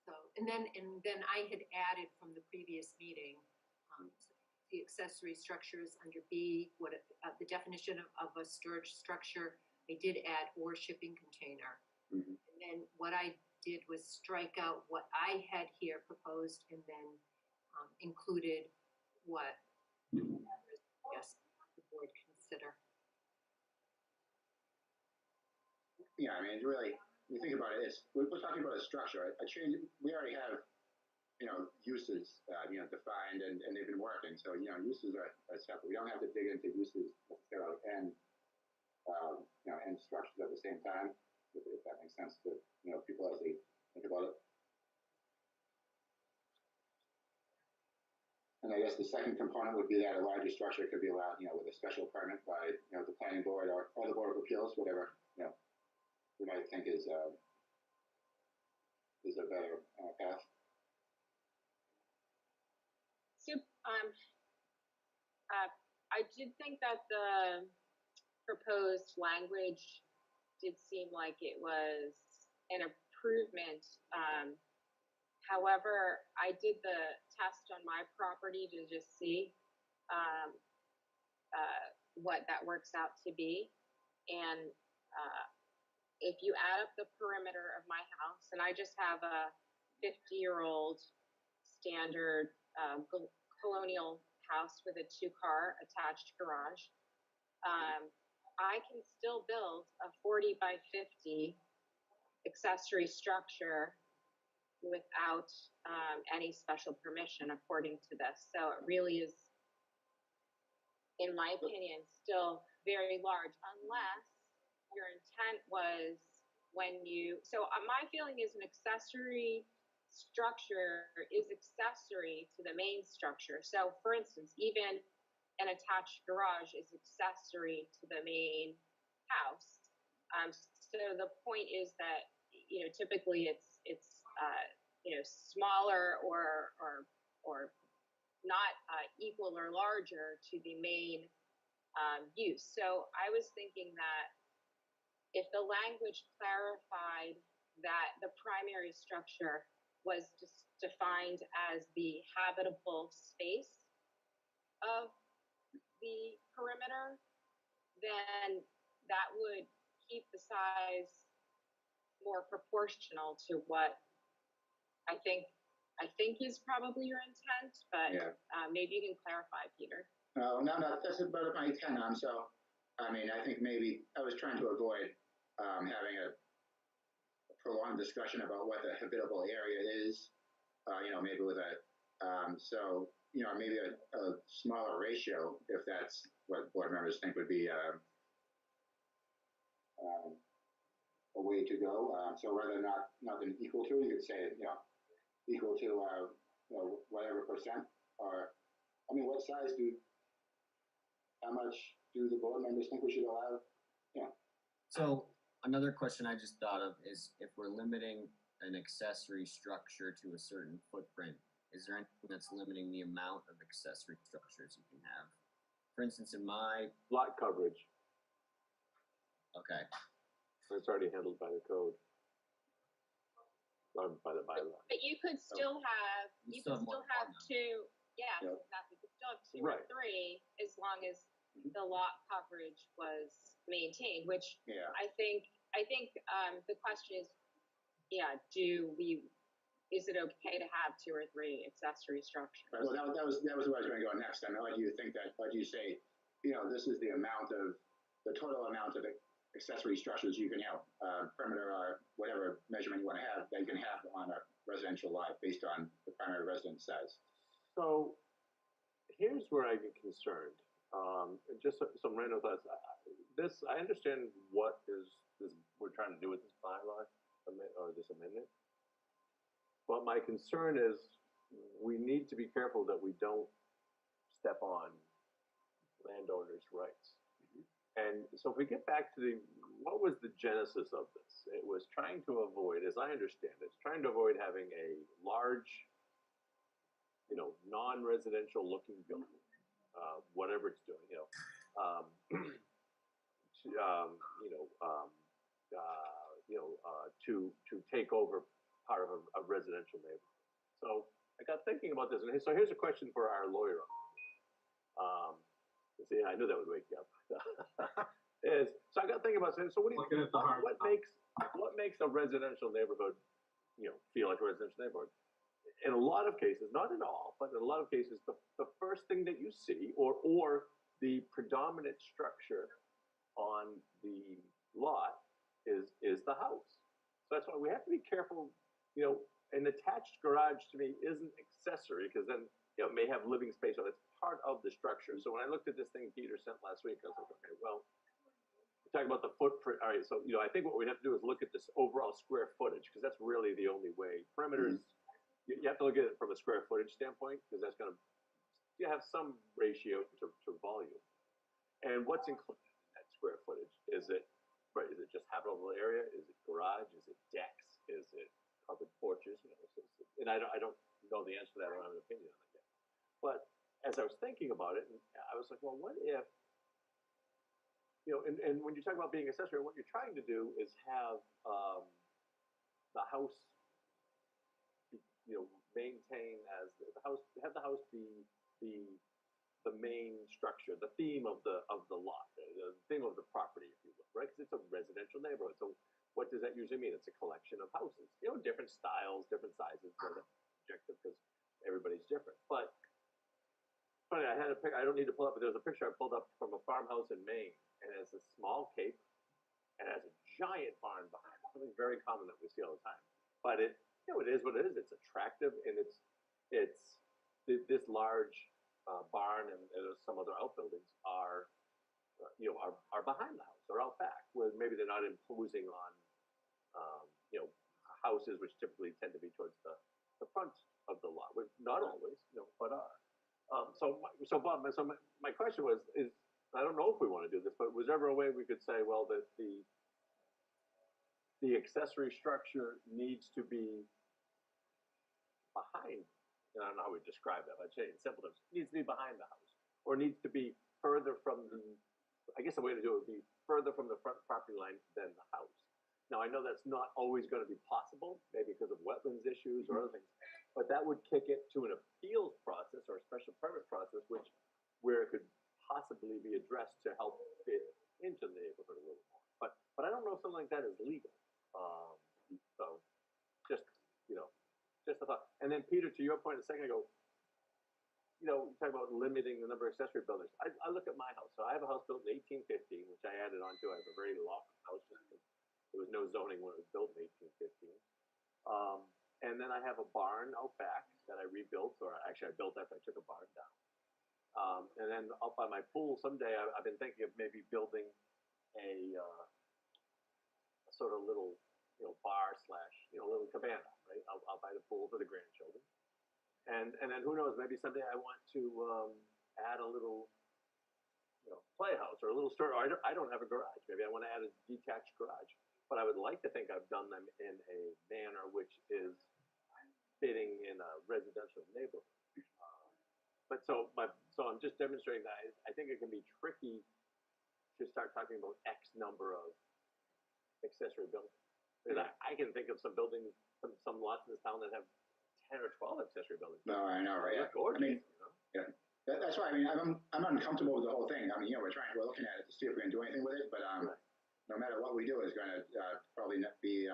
So, and then I had added from the previous meeting, the accessory structures under B, the definition of a storage structure. I did add or shipping container. Mm-hmm. And then what I did was strike out what I had here proposed and then included what yes the board consider. Yeah, I mean, really, when you think about it, we're talking about a structure. A change. We already have uses defined and they've been working. So uses are separate. We don't have to dig into uses necessarily and and structures at the same time. If that makes sense to people as they think about it. And I guess the second component would be that a larger structure could be allowed, with a special permit by the planning board or the board of appeals, whatever we might think is a better path. So, I did think that the proposed language did seem like it was an improvement. However, I did the test on my property to just see what that works out to be. And if you add up the perimeter of my house, and I just have a 50-year-old standard colonial house with a 2-car attached garage, I can still build a 40 by 50 accessory structure without any special permission according to this. So it really is, in my opinion, still very large, unless your intent was when you, so my feeling is an accessory structure is accessory to the main structure. So for instance, even an attached garage is accessory to the main house. So the point is that, you know, typically it's you know, smaller or not equal or larger to the main use. So I was thinking that if the language clarified that the primary structure was just defined as the habitable space of the perimeter, then that would keep the size more proportional to what I think is probably your intent, but Yeah. Maybe you can clarify, Peter. No, that's about my intent on. So, I mean, I think maybe I was trying to avoid having a prolonged discussion about what the habitable area is. You know, maybe with a so you know, maybe a smaller ratio, if that's what board members think would be a way to go. So rather not than equal to, you could say, you know, equal to you know, whatever percent, or I mean, how much do the board members think we should allow? Yeah. So another question I just thought of is if we're limiting an accessory structure to a certain footprint, is there anything that's limiting the amount of accessory structures you can have? For instance, in my, Lot coverage, okay, it's already handled by the code. By the bylaw. But you could still have, You you still could have more still have than one. two, yes, Yep. exactly. You could still have two Right. or three as long as the lot coverage was maintained, which Yeah. I think the question is, yeah, is it okay to have two or three accessory structures? Right, well, that was where I was going to go next. I mean, like you think that, like you say, you know, this is the total amount of accessory structures you can have, perimeter or whatever measurement you want to have, that you can have on a residential lot based on the primary residence size. So here's where I get concerned. Just some random thoughts. I understand what we're trying to do with this bylaw or this amendment. But my concern is we need to be careful that we don't step on landowners' rights. And so if we get back to what was the genesis of this? It was trying to avoid, as I understand it, it's trying to avoid having a large, you know, non-residential looking building, whatever it's doing, you know, to take over part of a residential neighborhood. So I got thinking about this, and so here's a question for our lawyer. See, I knew that would wake you up. So I got thinking about saying, so what makes a residential neighborhood, you know, feel like a residential neighborhood? In a lot of cases, not in all, but in a lot of cases, the first thing that you see, or the predominant structure on the lot is the house. So that's why we have to be careful. You know, an attached garage to me isn't accessory, because then, you know, it may have living space, so it's part of the structure. So when I looked at this thing Peter sent last week, I was like, okay, well, we're talking about the footprint. All right, so, you know, I think what we have to do is look at this overall square footage, because that's really the only way. Perimeters, you have to look at it from a square footage standpoint, because that's going to, you have some ratio to volume. And what's included in that square footage? Is it just habitable area? Is it garage? Is it decks? Is it covered porches? You know, and I don't know the answer to that. I don't have an opinion on it yet. But as I was thinking about it, I was like, well, what if, you know, and when you talk about being accessory, what you're trying to do is have the house, you know, maintain as the house, have the house be the main structure, the theme of the lot, the theme of the property, if you will, right? Because it's a residential neighborhood. So what does that usually mean? It's a collection of houses, you know, different styles, different sizes. That's objective because everybody's different. But funny, I had a pic, I don't need to pull up, but there's a picture I pulled up from a farmhouse in Maine, and it's a small cape, and it has a giant barn behind it, something very common that we see all the time. But it, you know, it is what it is. It's attractive, and this large barn and some other outbuildings are, are behind the house or out back, where maybe they're not imposing on, houses which typically tend to be towards the front of the lot, which not always, but are. So Bob, my question is, I don't know if we want to do this, but was there ever a way we could say, well, that the accessory structure needs to be behind, I don't know how we describe that, but I'd say in simple terms, needs to be behind the house, or needs to be further from I guess the way to do it would be further from the front property line than the house. Now, I know that's not always going to be possible, maybe because of wetlands issues or other things, but that would kick it to an appeals process or a special permit process, where it could possibly be addressed to help fit into the neighborhood a little more. But I don't know if something like that is legal. So just a thought. And then Peter, to your point a second ago, you talk about limiting the number of accessory buildings. I look at my house. So I have a house built in 1850, which I added on to. I have a very lofty house. There was no zoning when it was built in 1815. And then I have a barn out back that I rebuilt, or actually I built after I took a barn down. And then up by my pool, someday I've been thinking of maybe building a sort of little, bar slash, little cabana, right? Out by the pool for the grandchildren. And then who knows, maybe someday I want to add a little, playhouse or a little store. I don't have a garage. Maybe I want to add a detached garage. But I would like to think I've done them in a manner which is fitting in a residential neighborhood. So I'm just demonstrating that I think it can be tricky to start talking about X number of accessory buildings. Because I can think of some buildings, some lots in this town that have 10 or 12 accessory buildings. No, I know, right? They're gorgeous, Yeah. That's why I'm uncomfortable with the whole thing. I mean, we're looking at it to see if we can do anything with it, but Right. no matter what we do is going to probably not be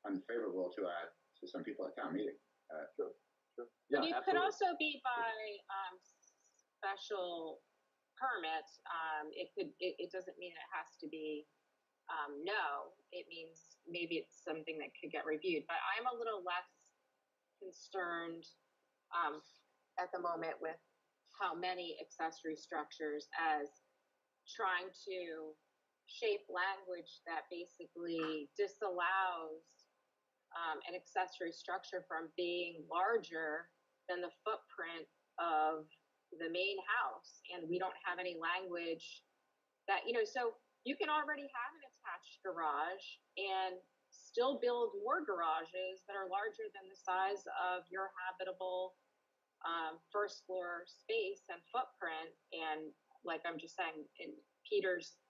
unfavorable to some people at town meeting. Sure. But Yeah, it could absolutely. also be by special permit. It doesn't mean it has to be no. It means maybe it's something that could get reviewed. But I'm a little less concerned at the moment with how many accessory structures as trying to shape language that basically disallows an accessory structure from being larger than the footprint of the main house. And we don't have any language that, so you can already have an attached garage and still build more garages that are larger than the size of your habitable first floor space and footprint. And like I'm just saying, in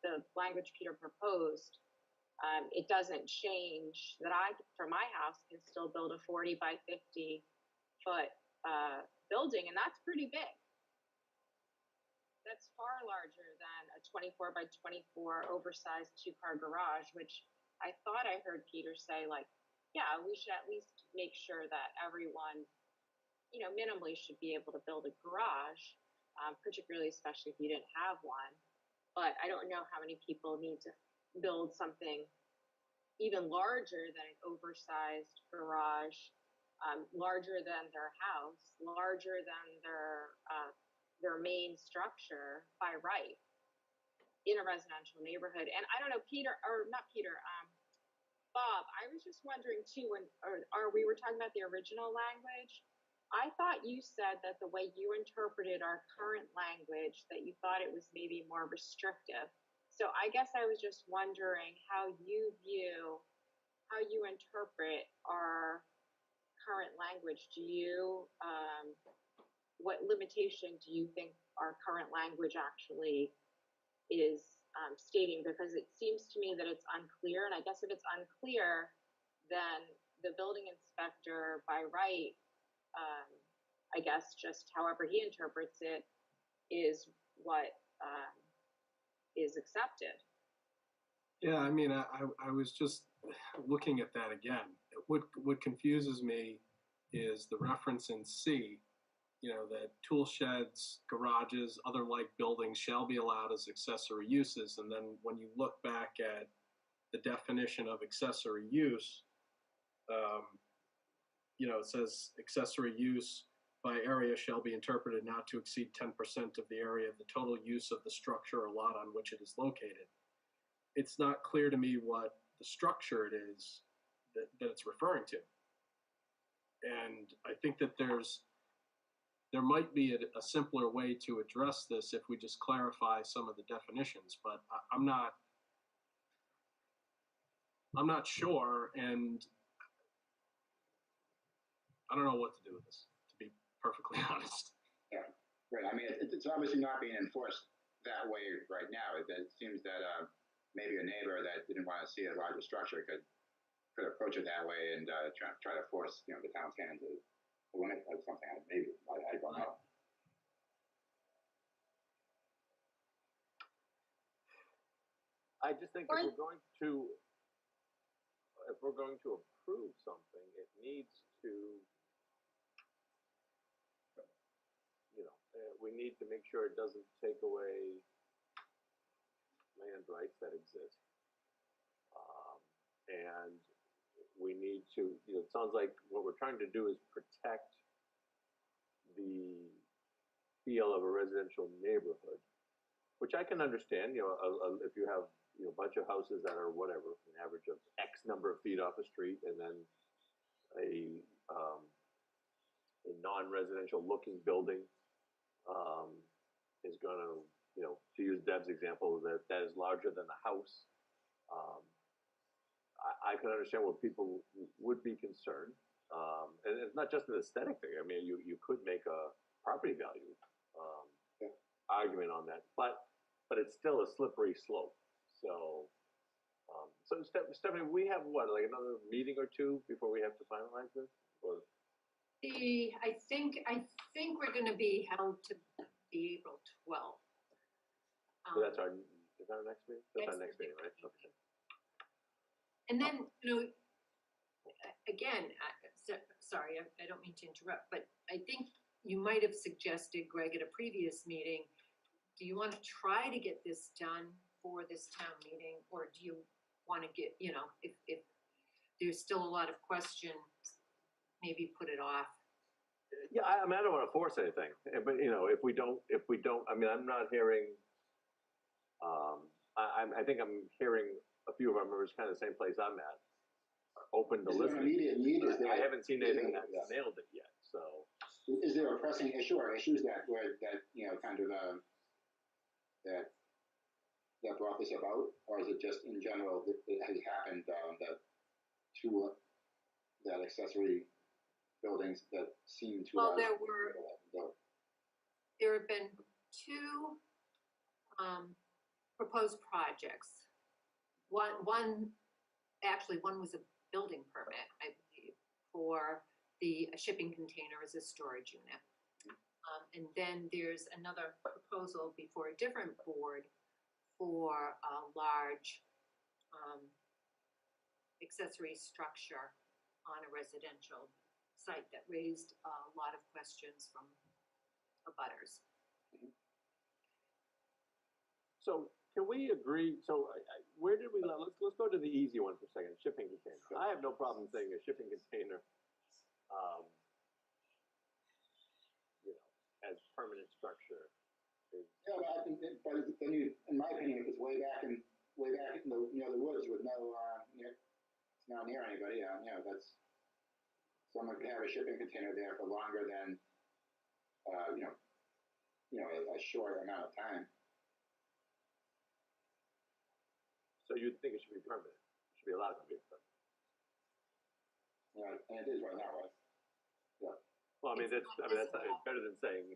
the language Peter proposed, it doesn't change that I, for my house, can still build a 40 by 50 foot building, and that's pretty big. That's far larger than a 24 by 24 oversized 2-car garage, which I thought I heard Peter say, like, yeah, we should at least make sure that everyone, minimally should be able to build a garage, particularly especially if you didn't have one. But I don't know how many people need to build something even larger than an oversized garage, larger than their house, larger than their main structure by right in a residential neighborhood. And I don't know, Bob, I was just wondering too, we were talking about the original language. I thought you said that the way you interpreted our current language, that you thought it was maybe more restrictive. So I guess I was just wondering how you interpret our current language. What limitation do you think our current language actually is stating? Because it seems to me that it's unclear, and I guess if it's unclear, then the building inspector by right, I guess just however he interprets it is what is accepted. Yeah, I mean, I was just looking at that again. What confuses me is the reference in C, that tool sheds, garages, other like buildings shall be allowed as accessory uses. And then when you look back at the definition of accessory use, it says accessory use by area shall be interpreted not to exceed 10% of the area of the total use of the structure or lot on which it is located. It's not clear to me what the structure it is that it's referring to. And I think that there might be a simpler way to address this if we just clarify some of the definitions, but I'm not sure, and I don't know what to do with this, to be perfectly honest. Yeah, right. I mean, it's obviously not being enforced that way right now. It seems that maybe a neighbor that didn't want to see a larger structure could approach it that way and try to force the town's hand to limit or something. Maybe I don't know. I just think if we're going to approve something, it needs to, we need to make sure it doesn't take away land rights that exist. And we need to, it sounds like what we're trying to do is protect the feel of a residential neighborhood, which I can understand, if you have a bunch of houses that are whatever, an average of X number of feet off the street, and then a non-residential looking building is going to, to use Deb's example, that is larger than the house. I can understand where people would be concerned, and it's not just an aesthetic thing. I mean, you could make a property value argument on that, but it's still a slippery slope. So, Stephanie, we have what, like another meeting or two before we have to finalize this? Or? I think we're going to be held to the April 12th. So is that our next meeting? That's our next meeting, right? Okay. And then, again, sorry, I don't mean to interrupt, but I think you might have suggested, Greg, at a previous meeting, do you want to try to get this done for this town meeting, or do you want to get, if there's still a lot of questions, maybe put it off? Yeah, I mean, I don't want to force anything, but if we don't, I mean, I'm not hearing. I think I'm hearing a few of our members kind of the same place I'm at, open to listening. Immediate need? I haven't seen anything that's nailed it yet. So, is there a pressing issue or issues that kind of that brought this about, or is it just in general that it has happened that that accessory buildings that seem to? Well, there have been two proposed projects. One was a building permit, I believe, for a shipping container as a storage unit. And then there's another proposal before a different board for a large accessory structure on a residential site that raised a lot of questions from abutters. So can we agree? So where did we? Let's go to the easy one for a second. Shipping container. I have no problem saying a shipping container, as permanent structure. Yeah, but I think but then in my opinion, it's way back in the woods with no it's not near anybody. That's someone could have a shipping container there for longer than a short amount of time. So you think it should be permanent? It should be allowed to be permanent. Yeah, and it is right now, right? Yeah. Well, I mean, that's better than saying.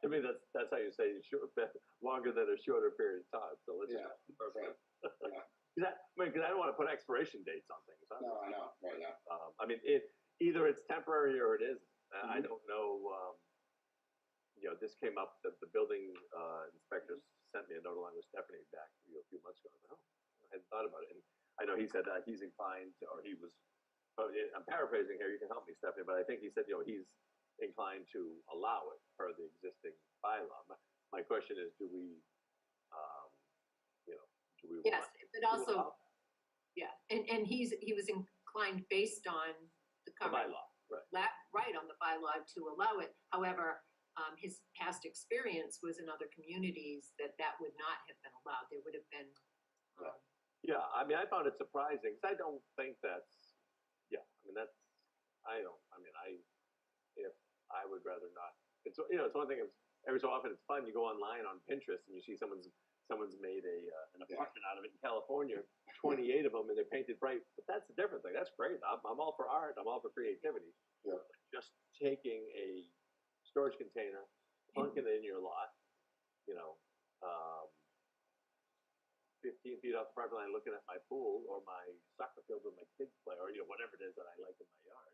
To me, that's how you say longer than a shorter period of time. So let's just perfect. Right. Because I don't want to put expiration dates on things. Huh? No, I know, right now. I mean, either it's temporary or it isn't. I don't know. This came up. The building inspector sent me a note along with Stephanie back a few months ago. I hadn't thought about it, and I know he said that he's inclined, or he was. I'm paraphrasing here. You can help me, Stephanie, but I think he said he's inclined to allow it per the existing bylaw. My question is, do we, do we Yes, want but to also, allow yeah, and he was inclined based on the the current bylaw, right? right on the bylaw to allow it. However, his past experience was in other communities that would not have been allowed. There would have been, Yeah, I mean, I found it surprising, because I don't think that's, yeah, I mean, that's, if I would rather not, it's, it's one thing, every so often it's fun, you go online on Pinterest and you see someone's made an apartment out of it in California, 28 of them, and they're painted bright, but that's a different thing, that's great, I'm all for art, I'm all for creativity. Yeah. Just taking a storage container, plunking it in your lot, 15 feet off the property line, looking at my pool or my soccer field where my kids play, or whatever it is that I like in my yard.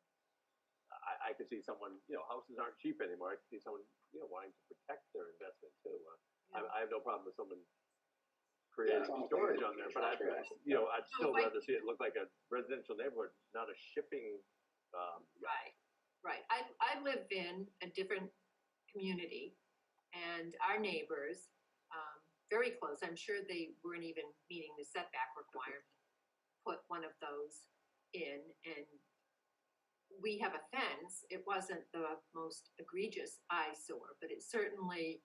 I could see someone, houses aren't cheap anymore. I could see someone, wanting to protect their investment too. I have no problem with someone creating it's almost storage like on there, but I'd still rather see it look like a residential neighborhood, not a shipping. right. I live in a different community, and our neighbors, very close, I'm sure they weren't even meeting the setback requirement, put one of those in, and we have a fence. It wasn't the most egregious eyesore, but it certainly,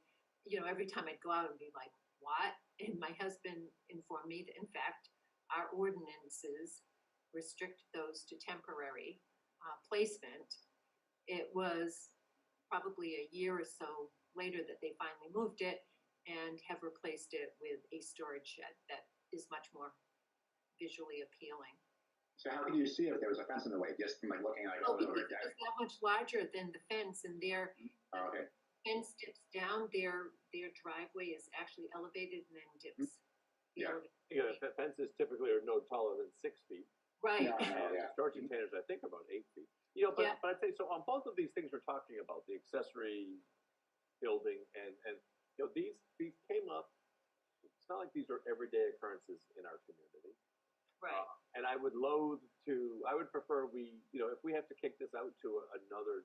every time I'd go out and be like, what? And my husband informed me that, in fact, our ordinances restrict those to temporary placement. It was probably a year or so later that they finally moved it and have replaced it with a storage shed that is much more visually appealing. So how can you see if there was a fence in the way, just from like looking like, Well, oh, because it's that much larger than the fence, and their okay. fence dips down, their driveway is actually elevated and then dips. Yeah. Fences typically are no taller than 6 feet. Right. Yeah. Storage containers, I think, about 8 feet. But I'd say, so on both of these things we're talking about, the accessory building and these came up, it's not like these are everyday occurrences in our community. Right. And I would prefer if we have to kick this out to another,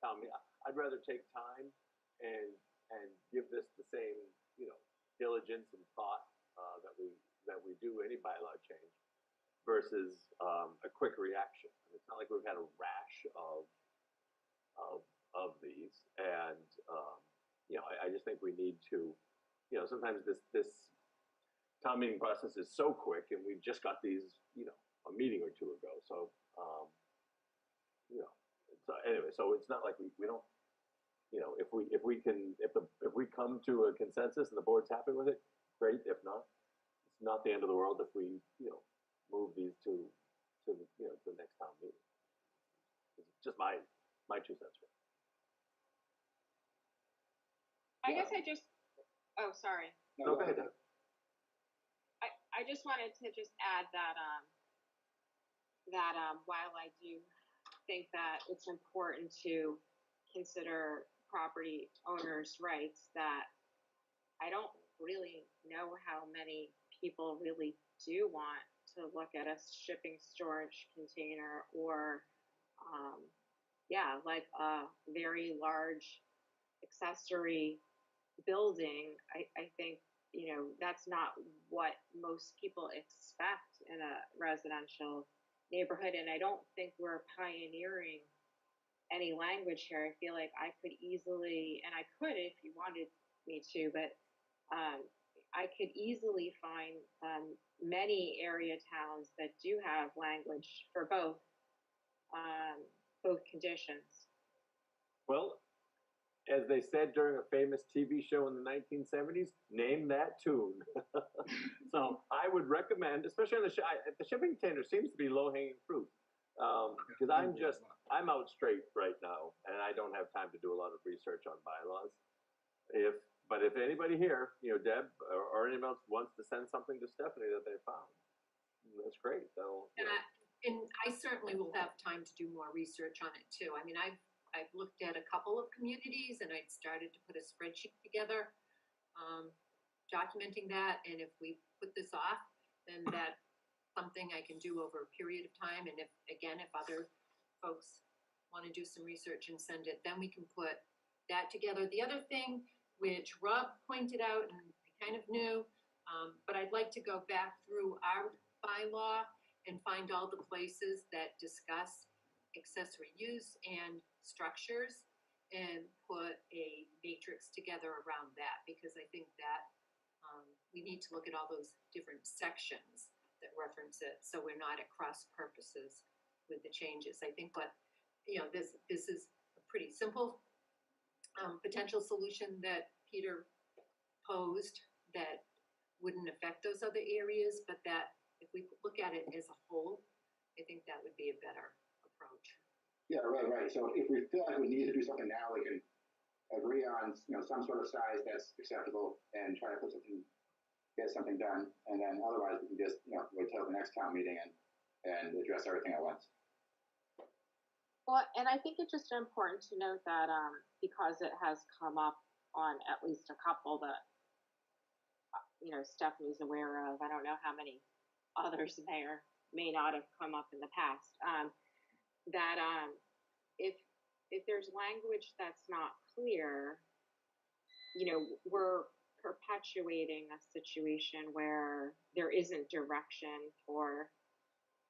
town meeting, I'd rather take time and give this the same, diligence and thought that we do any bylaw change versus a quick reaction. I mean, it's not like we've had a rash of these, and I just think we need to, sometimes this town meeting process is so quick, and we've just got these, a meeting or two ago. So, so anyway, so it's not like we don't, if we come to a consensus and the board's happy with it, great. If not, it's not the end of the world if we, move these to the next town meeting. It's just my 2 cents. I guess oh, sorry. No, go ahead. I just wanted to just add that while I do think that it's important to consider property owners' rights, that I don't really know how many people really do want to look at a shipping storage container or like a very large accessory building. I think that's not what most people expect in a residential neighborhood, and I don't think we're pioneering any language here. I feel like I could easily, and I could if you wanted me to, but I could easily find many area towns that do have language for both conditions. Well, as they said during a famous TV show in the 1970s, name that tune. So I would recommend, especially on the shipping container seems to be low-hanging fruit. Because I'm out straight right now, and I don't have time to do a lot of research on bylaws. But if anybody here, Deb or anyone else wants to send something to Stephanie that they found, that's great. And I certainly will have time to do more research on it too. I mean, I've looked at a couple of communities, and I'd started to put a spreadsheet together, documenting that. And if we put this off, then that's something I can do over a period of time. And if other folks want to do some research and send it, then we can put that together. The other thing, which Rob pointed out and I kind of knew, but I'd like to go back through our bylaw and find all the places that discuss accessory use and structures and put a matrix together around that, because I think that we need to look at all those different sections that reference it, so we're not at cross purposes with the changes. I think, but this is a pretty simple potential solution that Peter posed that wouldn't affect those other areas, but that if we look at it as a whole, I think that would be a better approach. Yeah, right. So if we feel like we need to do something now, we can agree on some sort of size that's acceptable and try to get something done, and then otherwise we can just wait till the next town meeting and address everything at once. Well, and I think it's just important to note that because it has come up on at least a couple that Stephanie's aware of. I don't know how many others may not have come up in the past. That if there's language that's not clear, we're perpetuating a situation where there isn't direction for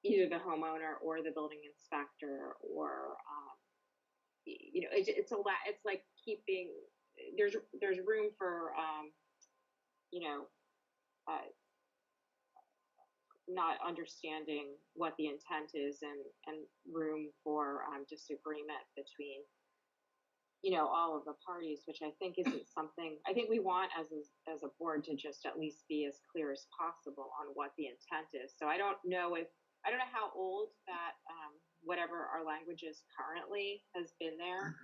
either the homeowner or the building inspector, or it's like keeping there's room for not understanding what the intent is, and room for disagreement between all of the parties, which I think isn't something I think we want as a board to just at least be as clear as possible on what the intent is. So I don't know how old that whatever our language is currently has been there,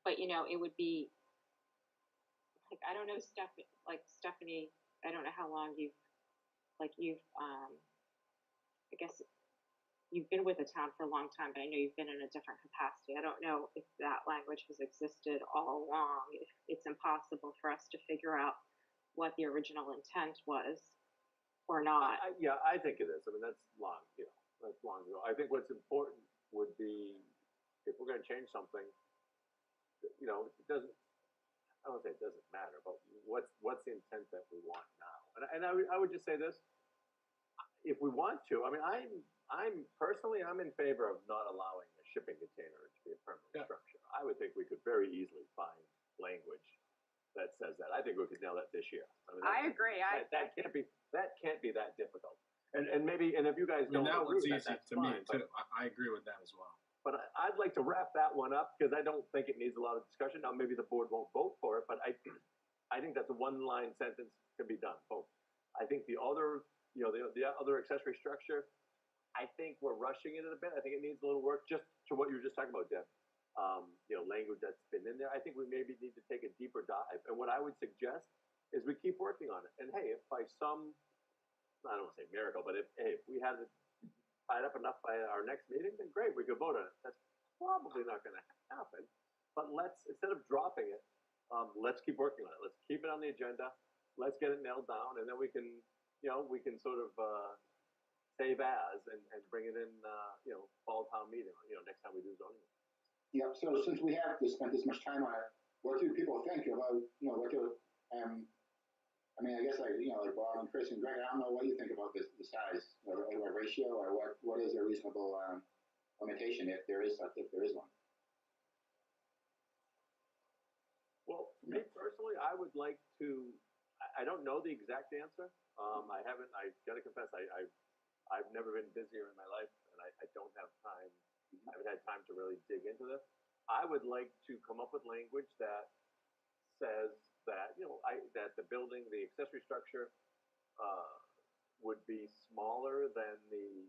but it would be like, I don't know, Stephanie, I don't know how long you've I guess you've been with the town for a long time, but I know you've been in a different capacity. I don't know if that language has existed all along, if it's impossible for us to figure out what the original intent was or not. I think it is. I mean, that's long ago. I think what's important would be, if we're going to change something, it doesn't, I don't say it doesn't matter, but what's the intent that we want now? And I would just say this, if we want to, I mean, I'm personally in favor of not allowing a shipping container to be a permanent structure. I would think we could very easily find language that says that. I think we could nail that this year. I mean, I agree. That can't be that difficult. And if you guys don't that agree one's with easy that's to me fine, too. I agree with that as well. But I'd like to wrap that one up, because I don't think it needs a lot of discussion. Now, maybe the board won't vote for it, but I think that's a one-line sentence, can be done. Both. I think the other, the other accessory structure, I think we're rushing it a bit. I think it needs a little work, just to what you were just talking about, Deb. Language that's been in there. I think we maybe need to take a deeper dive. And what I would suggest is we keep working on it. And hey, if by some, I don't want to say miracle, but if we had it tied up enough by our next meeting, then great, we could vote on it. That's probably not going to happen. But instead of dropping it, let's keep working on it. Let's keep it on the agenda. Let's get it nailed down, and then we can sort of save as and bring it in, fall town meeting, next time we do zoning. Yeah. So since we have spent this much time on it, what do people think about I mean, I guess like Bob and Chris and Greg, I don't know what you think about the size or ratio, or what is a reasonable limitation if there is one. Well, me personally, I would like to. I don't know the exact answer. I got to confess, I've never been busier in my life, and I don't have time. I haven't had time to really dig into this. I would like to come up with language that says that that the building, the accessory structure, would be smaller than the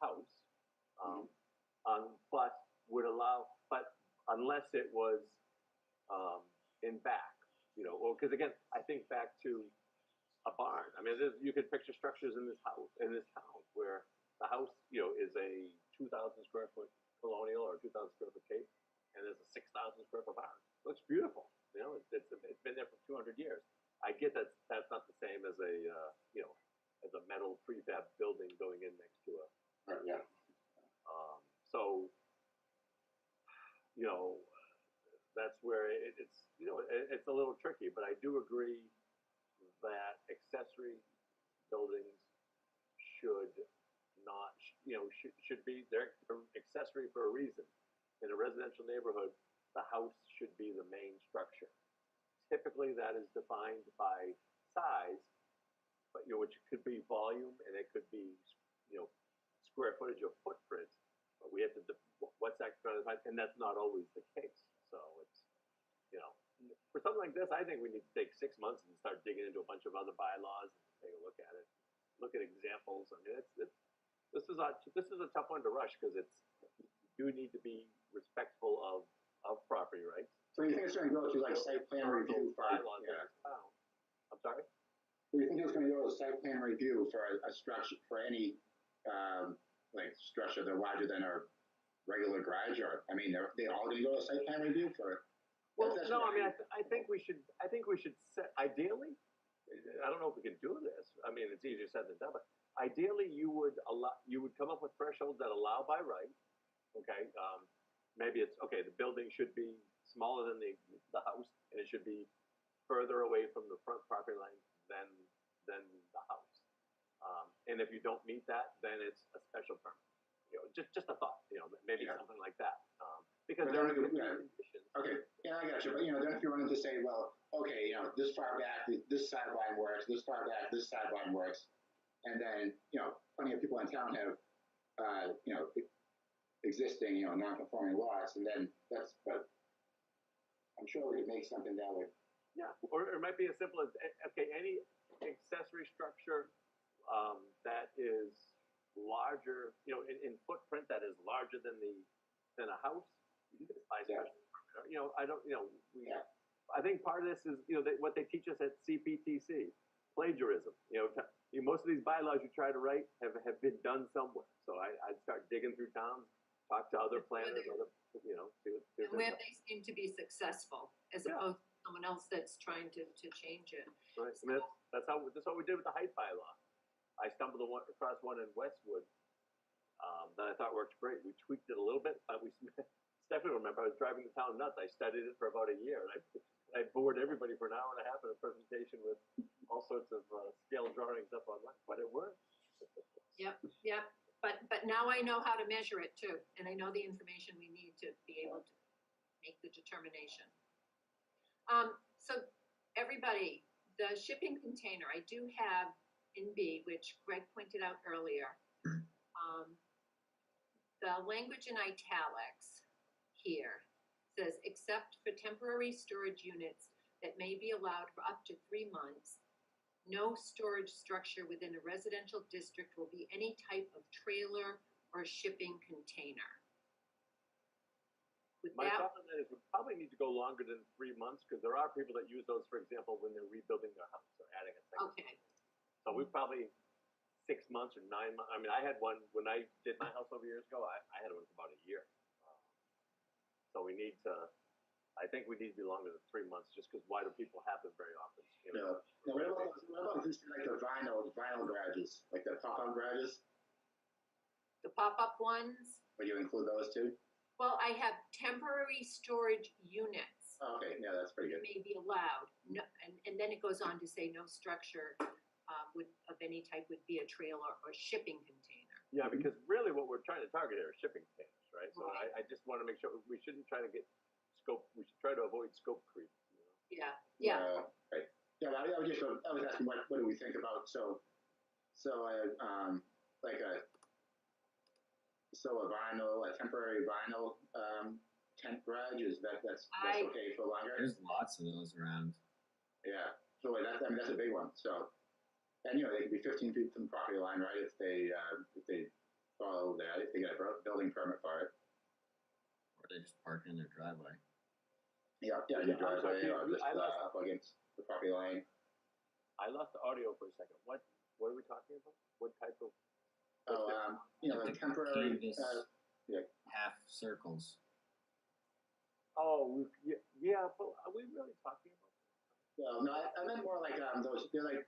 house, but would allow, but unless it was in back, because again, I think back to a barn. I mean, you could picture structures in this town where the house, is a 2,000 square foot colonial or 2,000 square foot cape, and there's a 6,000 square foot barn. It looks beautiful. It's been there for 200 years. I get that that's not the same as a you know, that's where it's, you know, it's a little tricky, but I do agree that accessory buildings should not, you know, should be, they're accessory for a reason. In a residential neighborhood, the house should be the main structure. Typically, that is defined by size, but, you know, which could be volume and it could be, you know, square footage of footprint. But we have to, what's that kind of, and that's not always the case. So it's, you know, for something like this, I think we need to take 6 months and start digging into a bunch of other bylaws and take a look at it, look at examples. I mean, this is a tough one to rush because it's, you need to be respectful of property rights. So you think it's going to go to like site plan review for? Bylaws Yeah. in this town. I'm sorry? Do you think it's going to go to site plan review for a structure, for any, like structure that's larger than a regular garage, or, I mean, they all going to go to site plan review for? Well, that's no, I what mean, I think we should set, ideally, I don't know if we can do this. I mean, it's easier said than done, but ideally you would come up with thresholds that allow by right. Okay, maybe it's, okay, the building should be smaller than the house, and it should be further away from the front property line than the house. And if you don't meet that, then it's a special permit. You know, just a thought. You know, maybe something like that. Because there are going to be conditions. Okay, yeah, I got you. But you know, then if you run into say, well, okay, you know, this far back, this sideline works. This far back, this sideline works. And then, you know, plenty of people in town have, you know, existing, you know, non-conforming lots, and then that's, but I'm sure we could make something that would. Yeah, or it might be as simple as, okay, any accessory structure that is larger, you know, in footprint that is larger than a house, you can apply special permit. You know, I don't, you know, I think part of this is, you know, what they teach us at CPTC, plagiarism. You know, most of these bylaws you try to write have been done somewhere. So I'd start digging through towns, talk to other planners, you know, see what where they seem to be successful, as opposed to someone else that's trying to change it. Right. I mean, that's what we did with the height bylaw. I stumbled across one in Westwood that I thought worked great. We tweaked it a little bit. Stephanie will remember I was driving the town nuts. I studied it for about a year, and I bored everybody for an hour and a half in a presentation with all sorts of scale drawings up online, but it worked. Yep. But now I know how to measure it too, and I know the information we need to be able to make the determination. So everybody, the shipping container, I do have in B, which Greg pointed out earlier. The language in italics here says, except for temporary storage units that may be allowed for up to 3 months, no storage structure within a residential district will be any type of trailer or shipping container. My thought on that is we probably need to go longer than 3 months, because there are people that use those, for example, when they're rebuilding their house or adding a second. Okay. So we probably 6 months or 9 months. I mean, I had one when I did my house over years ago. I had one for about a year. So we need to. I think we need to be longer than 3 months, just because why do people have them very often? You know? No. What about these like the vinyl garages, like the pop-up garages? The pop-up ones. Would you include those too? Well, I have temporary storage units. Oh, okay, yeah, that's pretty good. May be allowed. No, and then it goes on to say no structure of any type would be a trailer or shipping container. Yeah, because really what we're trying to target here is shipping containers, right? So Right. I just want to make sure we shouldn't try to get scope. We should try to avoid scope creep. You know? Yeah. Right. Yeah, I was asking what do we think about like a temporary vinyl tent garage, is that's okay for longer? There's lots of those around. Yeah. So that's a big one. So, and you know, they can be 15 feet from the property line, right? If they follow that, if they get a building permit for it. Or they just park in their driveway. Yeah, your driveway or just up against the property line. I lost the audio for a second. What are we talking about? What type of? You know, the temporary. Half circles. Oh, yeah, but are we really talking about? Well, no, I meant more like those. They're like,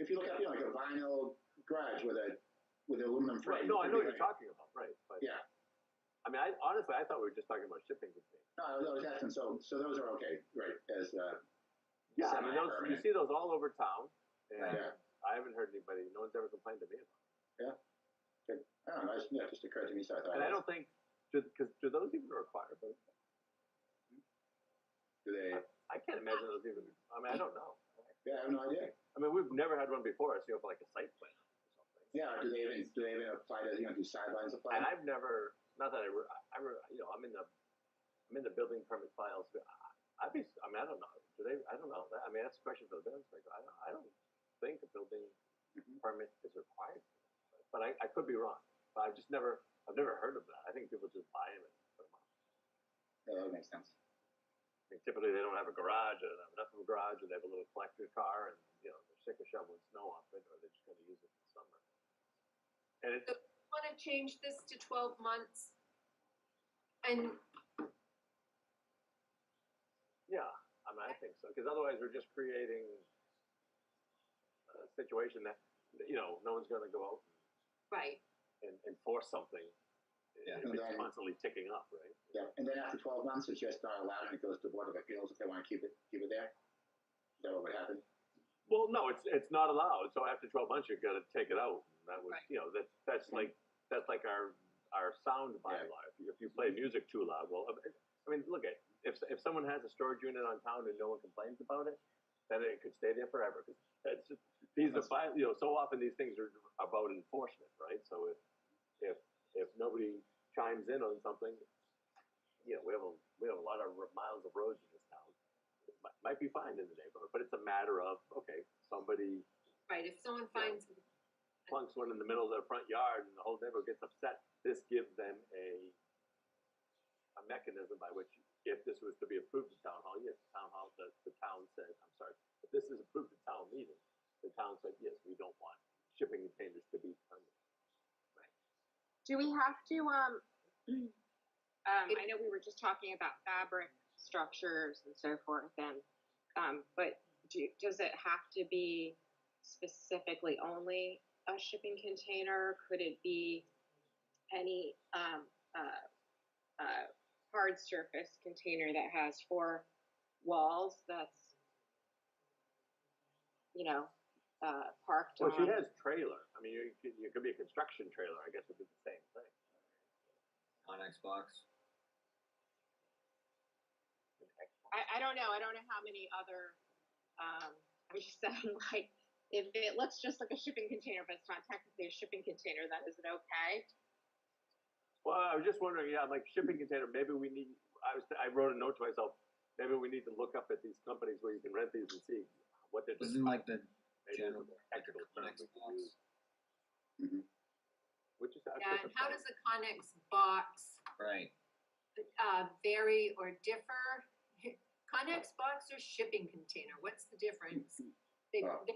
if you look at like a vinyl garage with aluminum frame. Right. No, I know what you're talking about. Right. But, yeah. I mean, honestly, I thought we were just talking about shipping containers. No, I was asking, so those are okay, right, as, Yeah, I mean, you semi-permanent. see those all over town, and Yeah. I haven't heard anybody, no one's ever complained to me about it. Good. I don't know, it just occurred to me, so I thought. And I don't think, because do those even require those? Do they, I can't imagine those even, I mean, I don't know. yeah, I have no idea. I mean, we've never had one before, so you know, for like a site plan or something. Yeah, do they even apply to, do sidelines apply? And I've never, not that you know, I'm in the building permit files, but I mean, I don't know, I don't know, I mean, that's a question for the building inspector, I don't think a building permit is required, but I could be wrong, but I've never heard of that, I think people just buy them and put them on. Yeah, that makes sense. I mean, typically they don't have a garage, or they don't have enough of a garage, or they have a little collector car, and, you know, they're sick of shoveling snow off it, or they're just gonna use it in the summer. And it's, So you wanna change this to 12 months? And yeah, I mean, I think so, because otherwise we're just creating a situation that, you know, no one's gonna go out right, and enforce something. Yeah. If And it's then- constantly ticking up, right? Yeah, and then after 12 months, it's just not allowed, and it goes to Board of Appeals if they want to keep it there? Is that what would happen? Well, no, it's not allowed, so after 12 months, you've gotta take it out, and that was, Right. you know, that's like our sound bylaw, if you play music too loud, well, I mean, look at, if someone has a storage unit on town and no one complains about it, then it could stay there forever, because that's just, you know, so often these things are about enforcement, right? So if nobody chimes in on something, you know, we have a lot of miles of roads in this town. It might be fine in the neighborhood, but it's a matter of, okay, somebody right, if someone finds, plunks one in the middle of their front yard and the whole neighborhood gets upset, this gives them a mechanism by which, if this was to be approved at town hall, yes, the town said, I'm sorry, if this is approved at town meeting, the town said, yes, we don't want shipping containers to be permitted. Do we have to, I know we were just talking about fabric structures and so forth, and, but does it have to be specifically only a shipping container? Could it be any, hard surface container that has 4 walls that's, you know, parked Well, on? she has trailer, I mean, you could be a construction trailer, I guess would be the same thing. On Xbox. I don't know. I don't know how many other, I'm just saying, like, if it looks just like a shipping container, but it's not technically a shipping container, then is it okay? Well, I was just wondering, yeah, like shipping container, maybe we need, I wrote a note to myself, maybe we need to look up at these companies where you can rent these and see what they're Isn't like the maybe general, there's a like a technical term Connex we could box? use. Which is yeah, and how does a Connex box Right. vary or differ? Connex box or shipping container, what's the difference? They look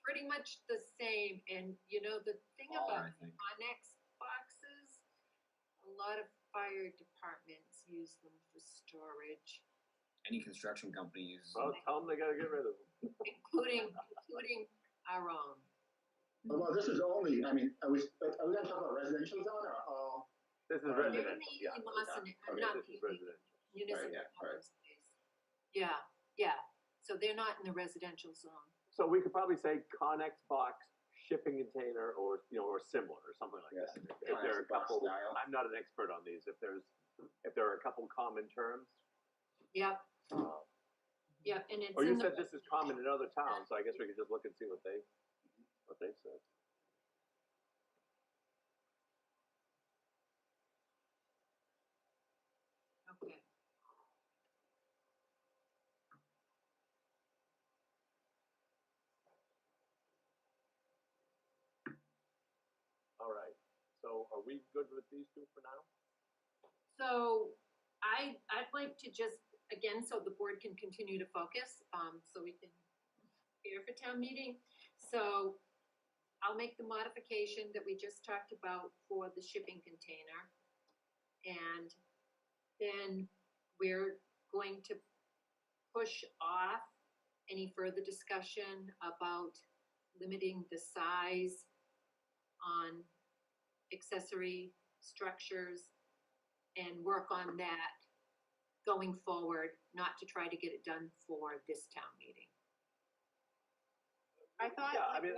pretty much the same, and you know, the thing Smaller, about I think. Connex boxes, a lot of fire departments use them for storage, Any construction company uses Well, tell them they gotta get rid of them. including our own. Well, this is only, I mean, are we gonna talk about residential zone or all? This is Right. residential, yeah. Okay, Not This is PV, residential. municipal yeah, open space. Yeah, so they're not in the residential zone. So we could probably say Connex box, shipping container, or, you know, or similar, or something like Yes, that. If there are a Connex box couple, style. I'm not an expert on these, if there are a couple common terms. Yep, uh, yep, and it's Or you in the. said this is common in other towns, so I guess we could just look and see what they said. Okay. All right, so are we good with these two for now? So I'd like to just, again, so the board can continue to focus, so we can prepare for town meeting. So I'll make the modification that we just talked about for the shipping container. And then we're going to push off any further discussion about limiting the size on accessory structures and work on that going forward, not to try to get it done for this town meeting. I thought. Yeah, I like, mean,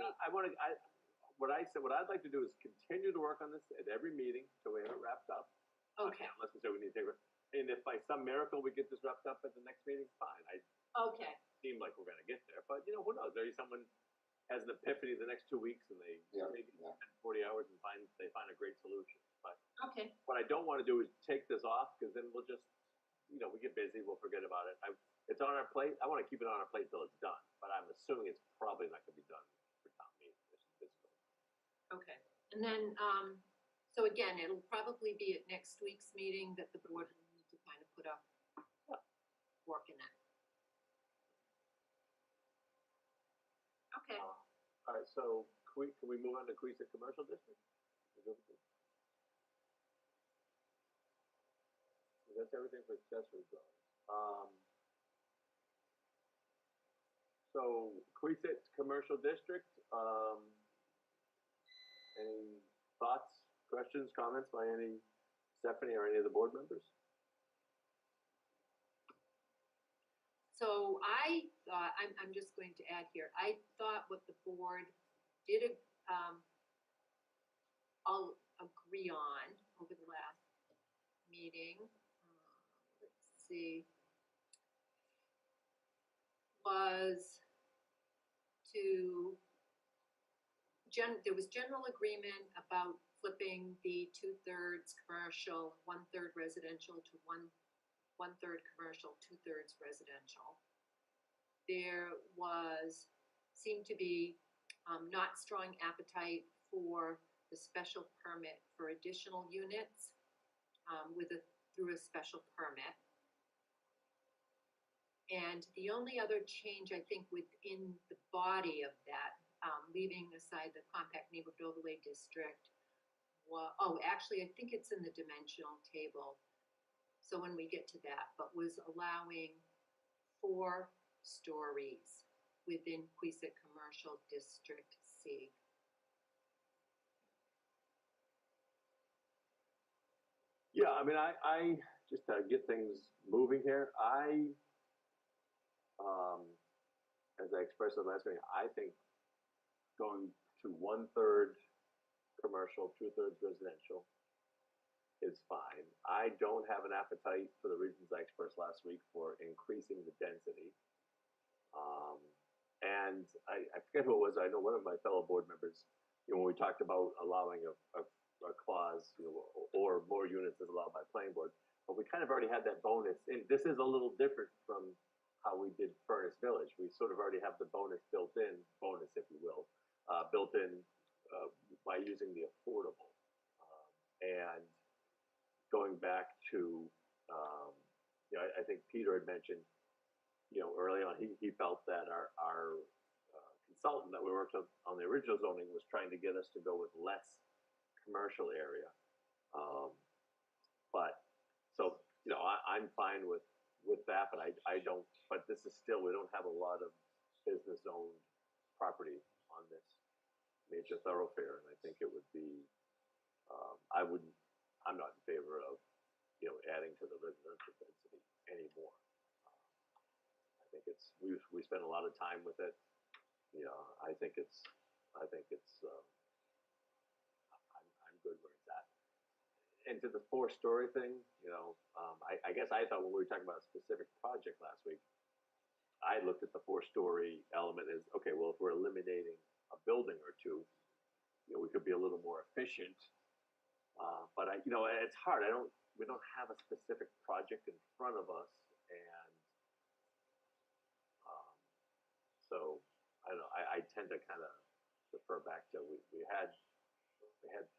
what I'd like to do is continue to work on this at every meeting till we have it wrapped up. Okay, Unless we say we need to take it, and if by some miracle we get this wrapped up at the next meeting, fine. I okay, seem like we're gonna get there, but you know, who knows? Maybe someone has an epiphany the next 2 weeks and they Yeah, maybe yeah. spend 40 hours and they find a great solution. But okay, what I don't want to do is take this off, because then we'll just, you know, we get busy, we'll forget about it. It's on our plate. I want to keep it on our plate till it's done, but I'm assuming it's probably not going to be done for town meeting this go. okay. And then, so again, it'll probably be at next week's meeting that the board will need to kind of put up work in it. Okay, All right, so can we move on to Queeset Commercial District? That's everything for accessory dwellings. So Queeset Commercial District, any thoughts, questions, comments by any Stephanie or any of the board members? so I thought, I'm just going to add here, I thought what the board did, all agree on over the last meeting, let's see, was to, there was general agreement about flipping the 2/3 commercial, 1/3 residential to one-third commercial, 2/3 residential. There seemed to be not strong appetite for the special permit for additional units through a special permit. And the only other change, I think, within the body of that, leaving aside the compact neighborhood overlay district, actually, I think it's in the dimensional table. So when we get to that, but was allowing 4 stories within Queeset Commercial District C. Yeah, I mean, I just to get things moving here, as I expressed in the last meeting, I think going to 1/3 commercial, 2/3 residential is fine. I don't have an appetite, for the reasons I expressed last week, for increasing the density. And I forget who it was. I know one of my fellow board members, you know, when we talked about allowing a clause, you know, or more units as allowed by planning board, but we kind of already had that bonus. And this is a little different from how we did Furnace Village. We sort of already have the bonus, if you will, built in by using the affordable. And going back to, you know, I think Peter had mentioned, you know, early on, he felt that our consultant that we worked on the original zoning was trying to get us to go with less commercial area. But, so, you know, I'm fine with that, but I don't, but this is still, we don't have a lot of business owned property on this major thoroughfare, and I think it would be, I'm not in favor of, you know, adding to the residential density anymore. I think we spend a lot of time with it. You know, I think it's I'm good where it's at. And to the 4-story thing, you know, I guess I thought when we were talking about a specific project last week, I looked at the 4-story element as, okay, well, if we're eliminating a building or two, you know, we could be a little more efficient. But you know, it's hard. We don't have a specific project in front of us, and so I don't know. I tend to kind of refer back to we had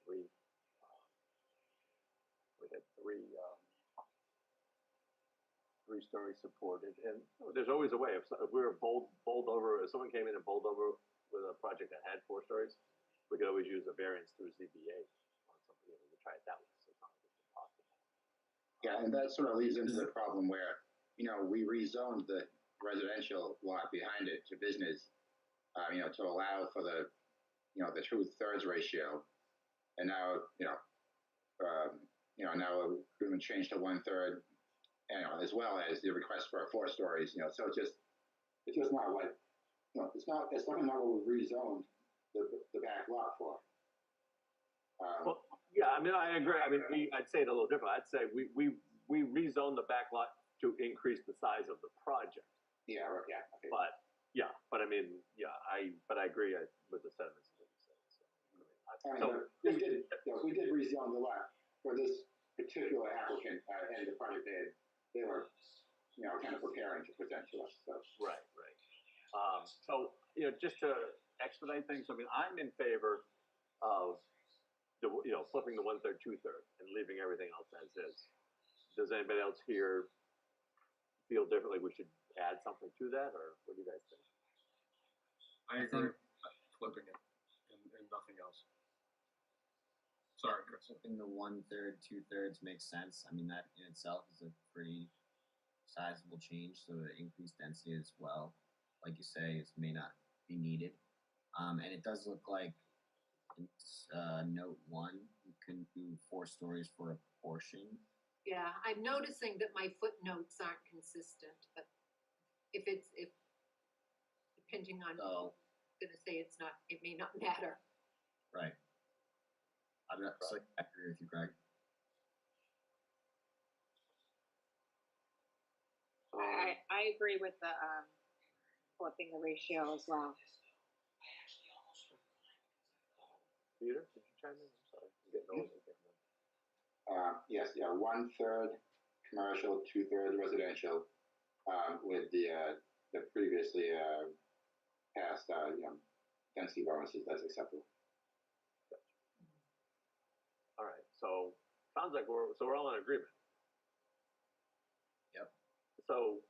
3 3-story supported, and there's always a way. If we were bowled over, if someone came in and bowled over with a project that had 4 stories, we could always use a variance through ZBA on something. You know, we try it that way. So it's not like it's impossible. Yeah, and that sort of leads into the problem where, you know, we rezoned the residential lot behind it to business, you know, to allow for the, you know, the 2/3 ratio, and now, you know, you know, now we're going to change to 1/3, you know, as well as the request for 4 stories, you know, so it's just not what, you know, it's not what we rezoned the back lot for. Well, yeah, I mean, I agree. I mean, I'd say it a little different. I'd say we rezoned the back lot to increase the size of the project. Yeah, yeah, okay. But I mean, I agree with the sentiments that you said. So, I mean, we did rezone the lot for this particular applicant, and the project they were, you know, kind of preparing to present to us, so. right. So, you know, just to expedite things, I mean, I'm in favor of flipping the 1/3, 2/3 and leaving everything else as is. Does anybody else here feel differently? We should add something to that, or what do you guys think? I agree. Flipping it and nothing else. Sorry, Chris. Flipping the 1/3, 2/3 makes sense. I mean, that in itself is a pretty sizable change, so the increased density as well, like you say, may not be needed. And it does look like in note 1, you can do 4 stories for a portion. Yeah, I'm noticing that my footnotes aren't consistent, but if depending on, So, I'm gonna say it's not, it may not matter. right. I'm not, so I agree with you, Greg. I agree with the flipping the ratio as well. Peter, did you chime in? I'm sorry, I'm getting old. Yes, yeah, 1/3 commercial, 2/3 residential, with the previously passed, you know, density bonuses. That's acceptable. All right, so sounds like we're all in agreement. Yep. So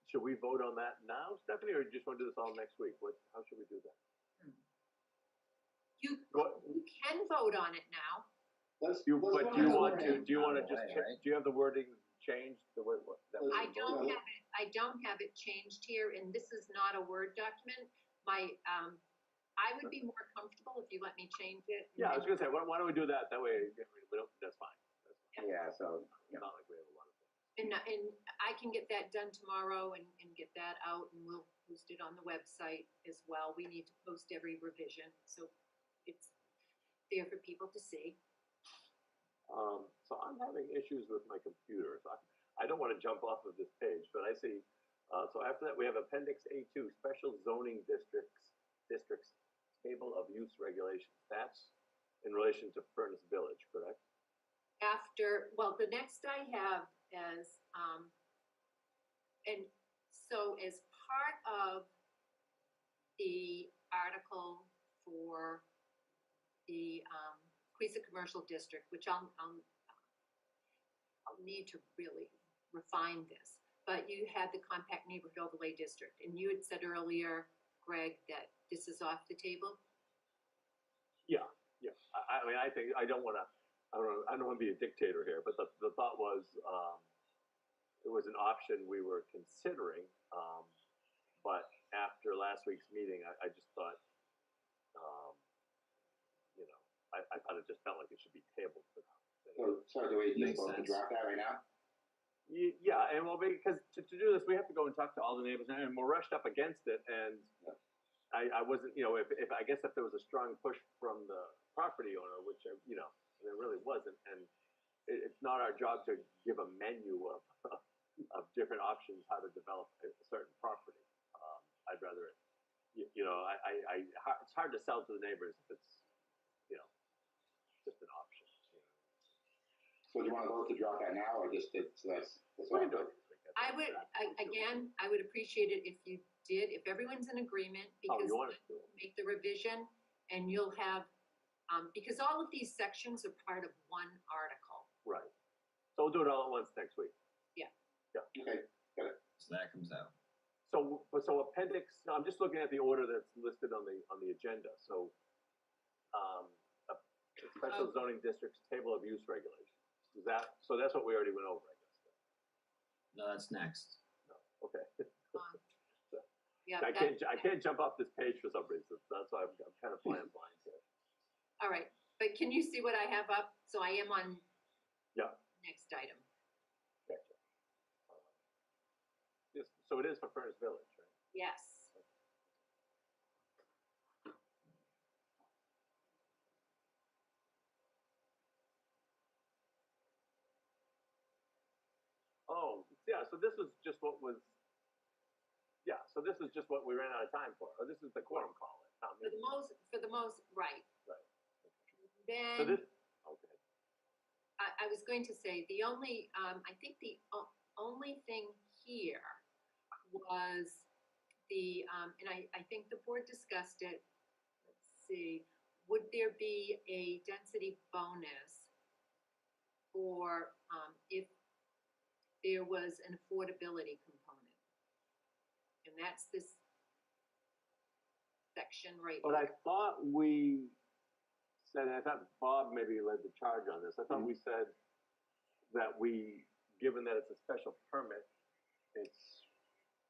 should we vote on that now, Stephanie, or do you just want to do this all next week? How should we do that? You What? can vote on it now. Let's Do you vote want on the to? wording. Do you want to just? Right, right. Do you have the wording changed the way that was? I don't have it changed here, and this is not a Word document. I would be more comfortable if you let me change it. Yeah, I was gonna say, why don't we do that? That way, we don't. That's fine. Yeah, so, It's not like we have a lot of things. And I can get that done tomorrow and get that out, and we'll post it on the website as well. We need to post every revision, so it's there for people to see. So I'm having issues with my computer. So I don't want to jump off of this page, but I see. So after that, we have Appendix A2, Special Zoning Districts Table of Use Regulations. That's in relation to Furnace Village, correct? The next I have is, and so as part of the article for the Queeset Commercial District, which I'll need to really refine this, but you had the Compact Neighborhood Overlay District, and you had said earlier, Greg, that this is off the table. Yeah. I mean, I think I don't want to be a dictator here, but the thought was it was an option we were considering, but after last week's meeting, I just thought, I thought it just felt like it should be tabled for now. so do we just Makes vote to sense. drop that right now? Yeah, and well, because to do this, we have to go and talk to all the neighbors, and we're rushed up against it, and I wasn't, if I guess if there was a strong push from the property owner, which, there really wasn't, and it's not our job to give a menu of different options how to develop a certain property. I'd rather, it's hard to sell to the neighbors if it's, just an option. So do you want to vote to drop that now, or just that's We can do it this week. I would appreciate it if you did, if everyone's in agreement, because you want us to? make the revision, and you'll have, because all of these sections are part of one article. Right. So we'll do it all at once next week. okay? So that comes out. So appendix, I'm just looking at the order that's listed on the agenda. So, special zoning districts table of use regulations. So that's what we already went over, I guess. No, that's next. No, okay. Yeah. I can't jump off this page for some reason. That's why I'm kind of flying blind here. All right, but can you see what I have up? So I am on Yeah. Next item. Gotcha. Yes, so it is for Furnace Village, right? Yes. Oh, yeah, so this was just what was, yeah, so this is just what we ran out of time for. Oh, this is the quorum call at town For the meeting. most, right. Right. So Then this, okay. I was going to say, the only, I think the only thing here was the, and I think the board discussed it. Let's see, would there be a density bonus or if there was an affordability component? And that's this section right But I here. thought we said, and I thought Bob maybe led the charge on this. I thought we said that we, given that it's a special permit, it's,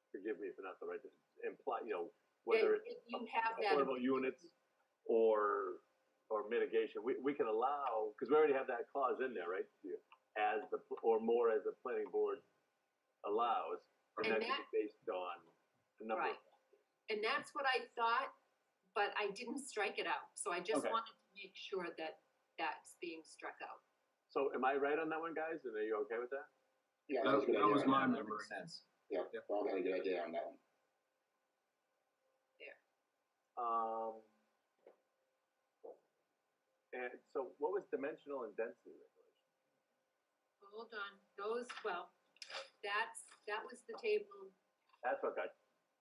forgive me if I'm not the right, imply, you know, whether it's You have that. affordable units or mitigation, we can allow, because we already have that clause in there, right? As the, or more as the planning board allows, and And that can be based on a number of. Right. And that's what I thought, but I didn't strike it out. So I just Okay. wanted to make sure that that's being struck out. So am I right on that one, guys? And are you okay with that? Yeah, That, that was a good that idea. was my That memory. makes sense. Yeah, Bob had a good idea on that one. And so what was dimensional and density regulation? Hold on, well, that was the table. That's what got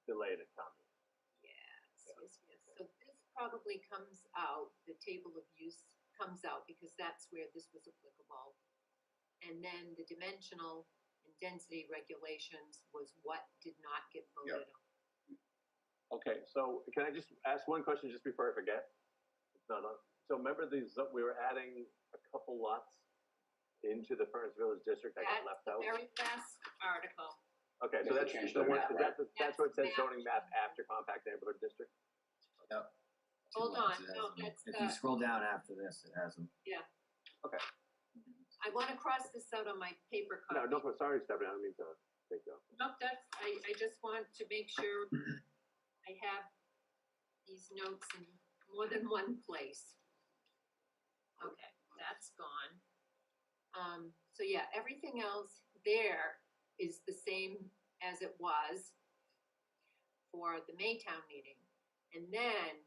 delayed at town meeting. Yes. So this probably comes out, the table of use comes out because that's where this was applicable. And then the dimensional and density regulations was what did not get voted on. Okay, so can I just ask one question just before I forget? It's not on. So remember these, we were adding a couple lots into the Furnace Village District that got left That's out? the very last article. Okay, so Yes, that's change the the one, map, is right? that's where it says That's zoning map map. after compact neighborhood district? Yep. Hold Two lots, on, it has no, them. that's If the- you scroll down after this, it has them. I want to cross this out on my paper No, copy. no, sorry, Stephanie, I don't mean to take you off. Nope, I just want to make sure I have these notes in more than one place. Okay, that's gone. So yeah, everything else there is the same as it was for the Maytown meeting. And then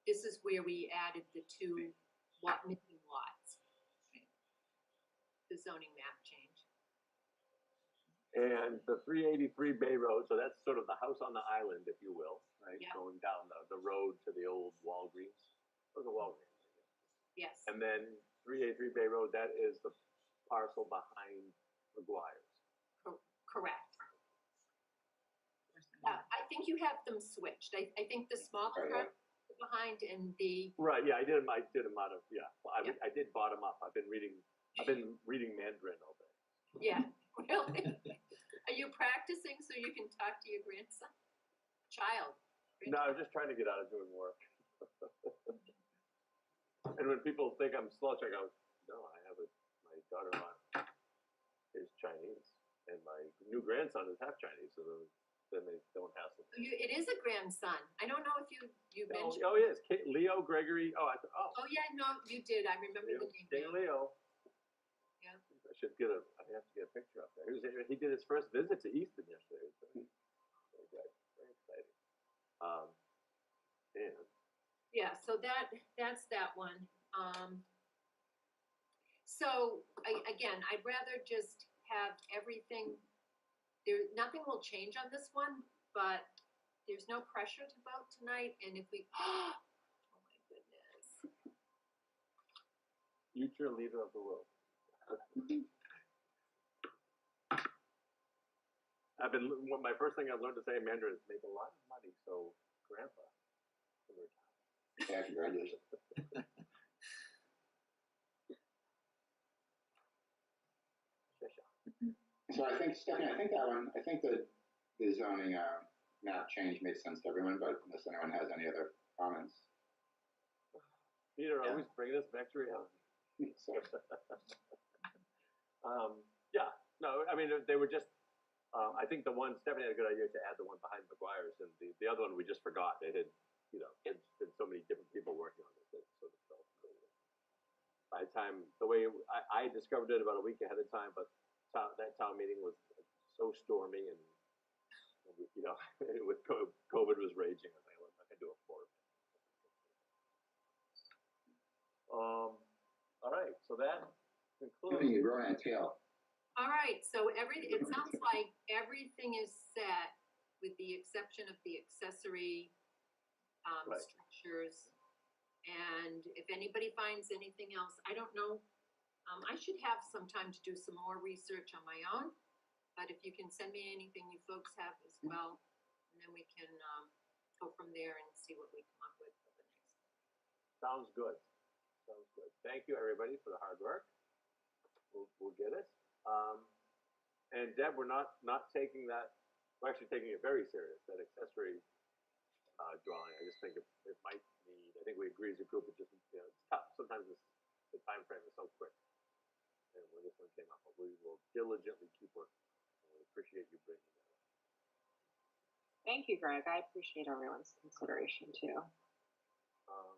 this is where we added the two missing lots. The zoning map change. And the 383 Bay Road, so that's sort of the house on the island, if you will, right? Yeah. Going down the road to the old Walgreens. Or the Walgreens, I guess. Yes. And then 383 Bay Road, that is the parcel behind McGuire's. Correct. I think you have them switched. I think the smaller Oh, part behind and the, Right, yeah, I did them out of, yeah. Well, Yeah. I did bottom up. I've been reading Mandarin all day. yeah, really? Are you practicing so you can talk to your grandson? Child? No, I was just trying to get out of doing work. And when people think I'm slow, I go, no, my daughter-in-law is Chinese, and my new grandson is half Chinese, so then they don't hassle. It is a grandson. I don't know if you mentioned. Oh, yes, Leo Gregory. Oh, Oh, yeah, no, you did. I remember the name. King now. Leo. Yeah. I have to get a picture up there. He did his first visit to Easton yesterday. So very good. Very exciting. And Yeah, so that's that one. So again, I'd rather just have everything, nothing will change on this one, but there's no pressure to vote tonight, and if we, oh my goodness. future leader of the world. My first thing I've learned to say in Mandarin is make a lot of money, so grandpa can retire. Yeah, congratulations. So I think, Stephanie, I think the zoning map change makes sense to everyone, but unless anyone has any other comments. Peter, Yeah. always bringing us back to reality. So, Yeah, no, I mean, they were just, I think the one, Stephanie had a good idea to add the one behind McGuire's, and the other one we just forgot. It had, you know, there's been so many different people working on this, it sort of felt familiar. By the time, the way I discovered it about a week ahead of time, but that town meeting was so stormy and, you know, with COVID was raging. I was like, I'm not gonna do a floor. All right, so that concludes. You're growing a tail. All right, so it sounds like everything is set with the exception of the accessory Right. structures. And if anybody finds anything else, I don't know. I should have some time to do some more research on my own, but if you can send me anything you folks have as well, and then we can go from there and see what we come up with for the next. Sounds good. Sounds good. Thank you, everybody, for the hard work. We'll get it. And Deb, we're not taking that. We're actually taking it very serious. That accessory drawing. I just think it might need. I think we agree as a group. It just, you know, it's tough. Sometimes the time frame is so quick. And when this one came up, but we will diligently keep working. And we appreciate you bringing that up. Thank you, Greg. I appreciate everyone's consideration too. All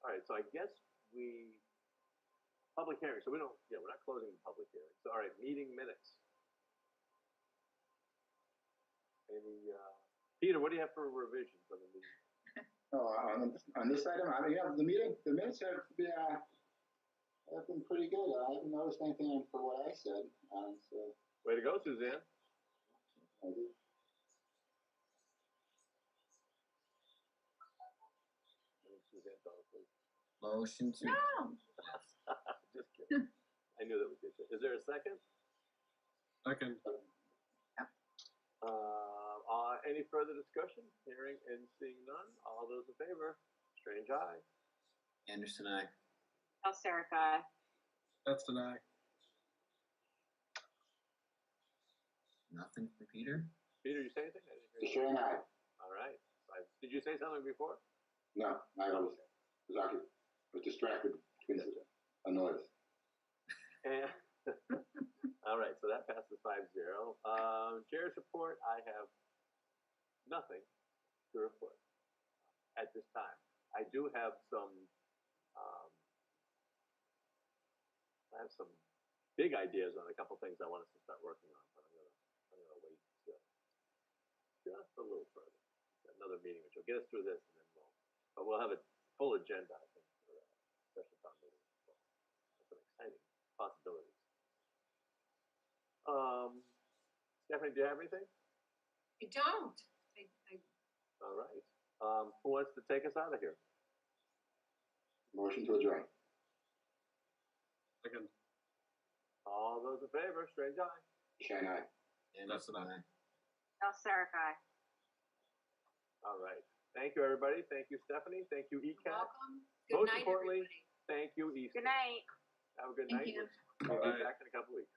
right, so I guess public hearing. So we're not closing the public hearing. So all right, meeting minutes. Any Peter, what do you have for revisions on the meeting? On this item, I mean, yeah, the minutes have been pretty good. I haven't noticed anything for what I said. So. Way to go, Suzanne. Thank you. Suzanne, please. Motion to. No. Just kidding. I knew that would get you. Is there a second? Second. Any further discussion? Hearing and seeing none. All those in favor? Strange eye. Anderson, aye. Sarah, aye. That's an aye. Nothing from Peter? Peter, you say anything? I didn't hear you. Sure, aye. All right. Did you say something before? No, I was distracted between a noise. And all right, so that passes 5-0. Chair's report, I have nothing to report at this time. I do have some big ideas on a couple things I want us to start working on, but I'm gonna wait just a little further. Another meeting, which will get us through this, and then we'll have a full agenda, I think, for a special town meeting. So that's some exciting possibilities. Stephanie, do you have anything? I don't. All right. Who wants to take us out of here? Motion to adjourn. Second. All those in favor, strange eye. Shine eye. Anderson, aye. Sarah, aye. All right. Thank you, everybody. Thank you, Stephanie. Thank you, ECAT. Welcome. Good Most night, importantly, everybody. thank you, Easton. Good night. Have a good Thank night. you. We'll be back in a couple weeks.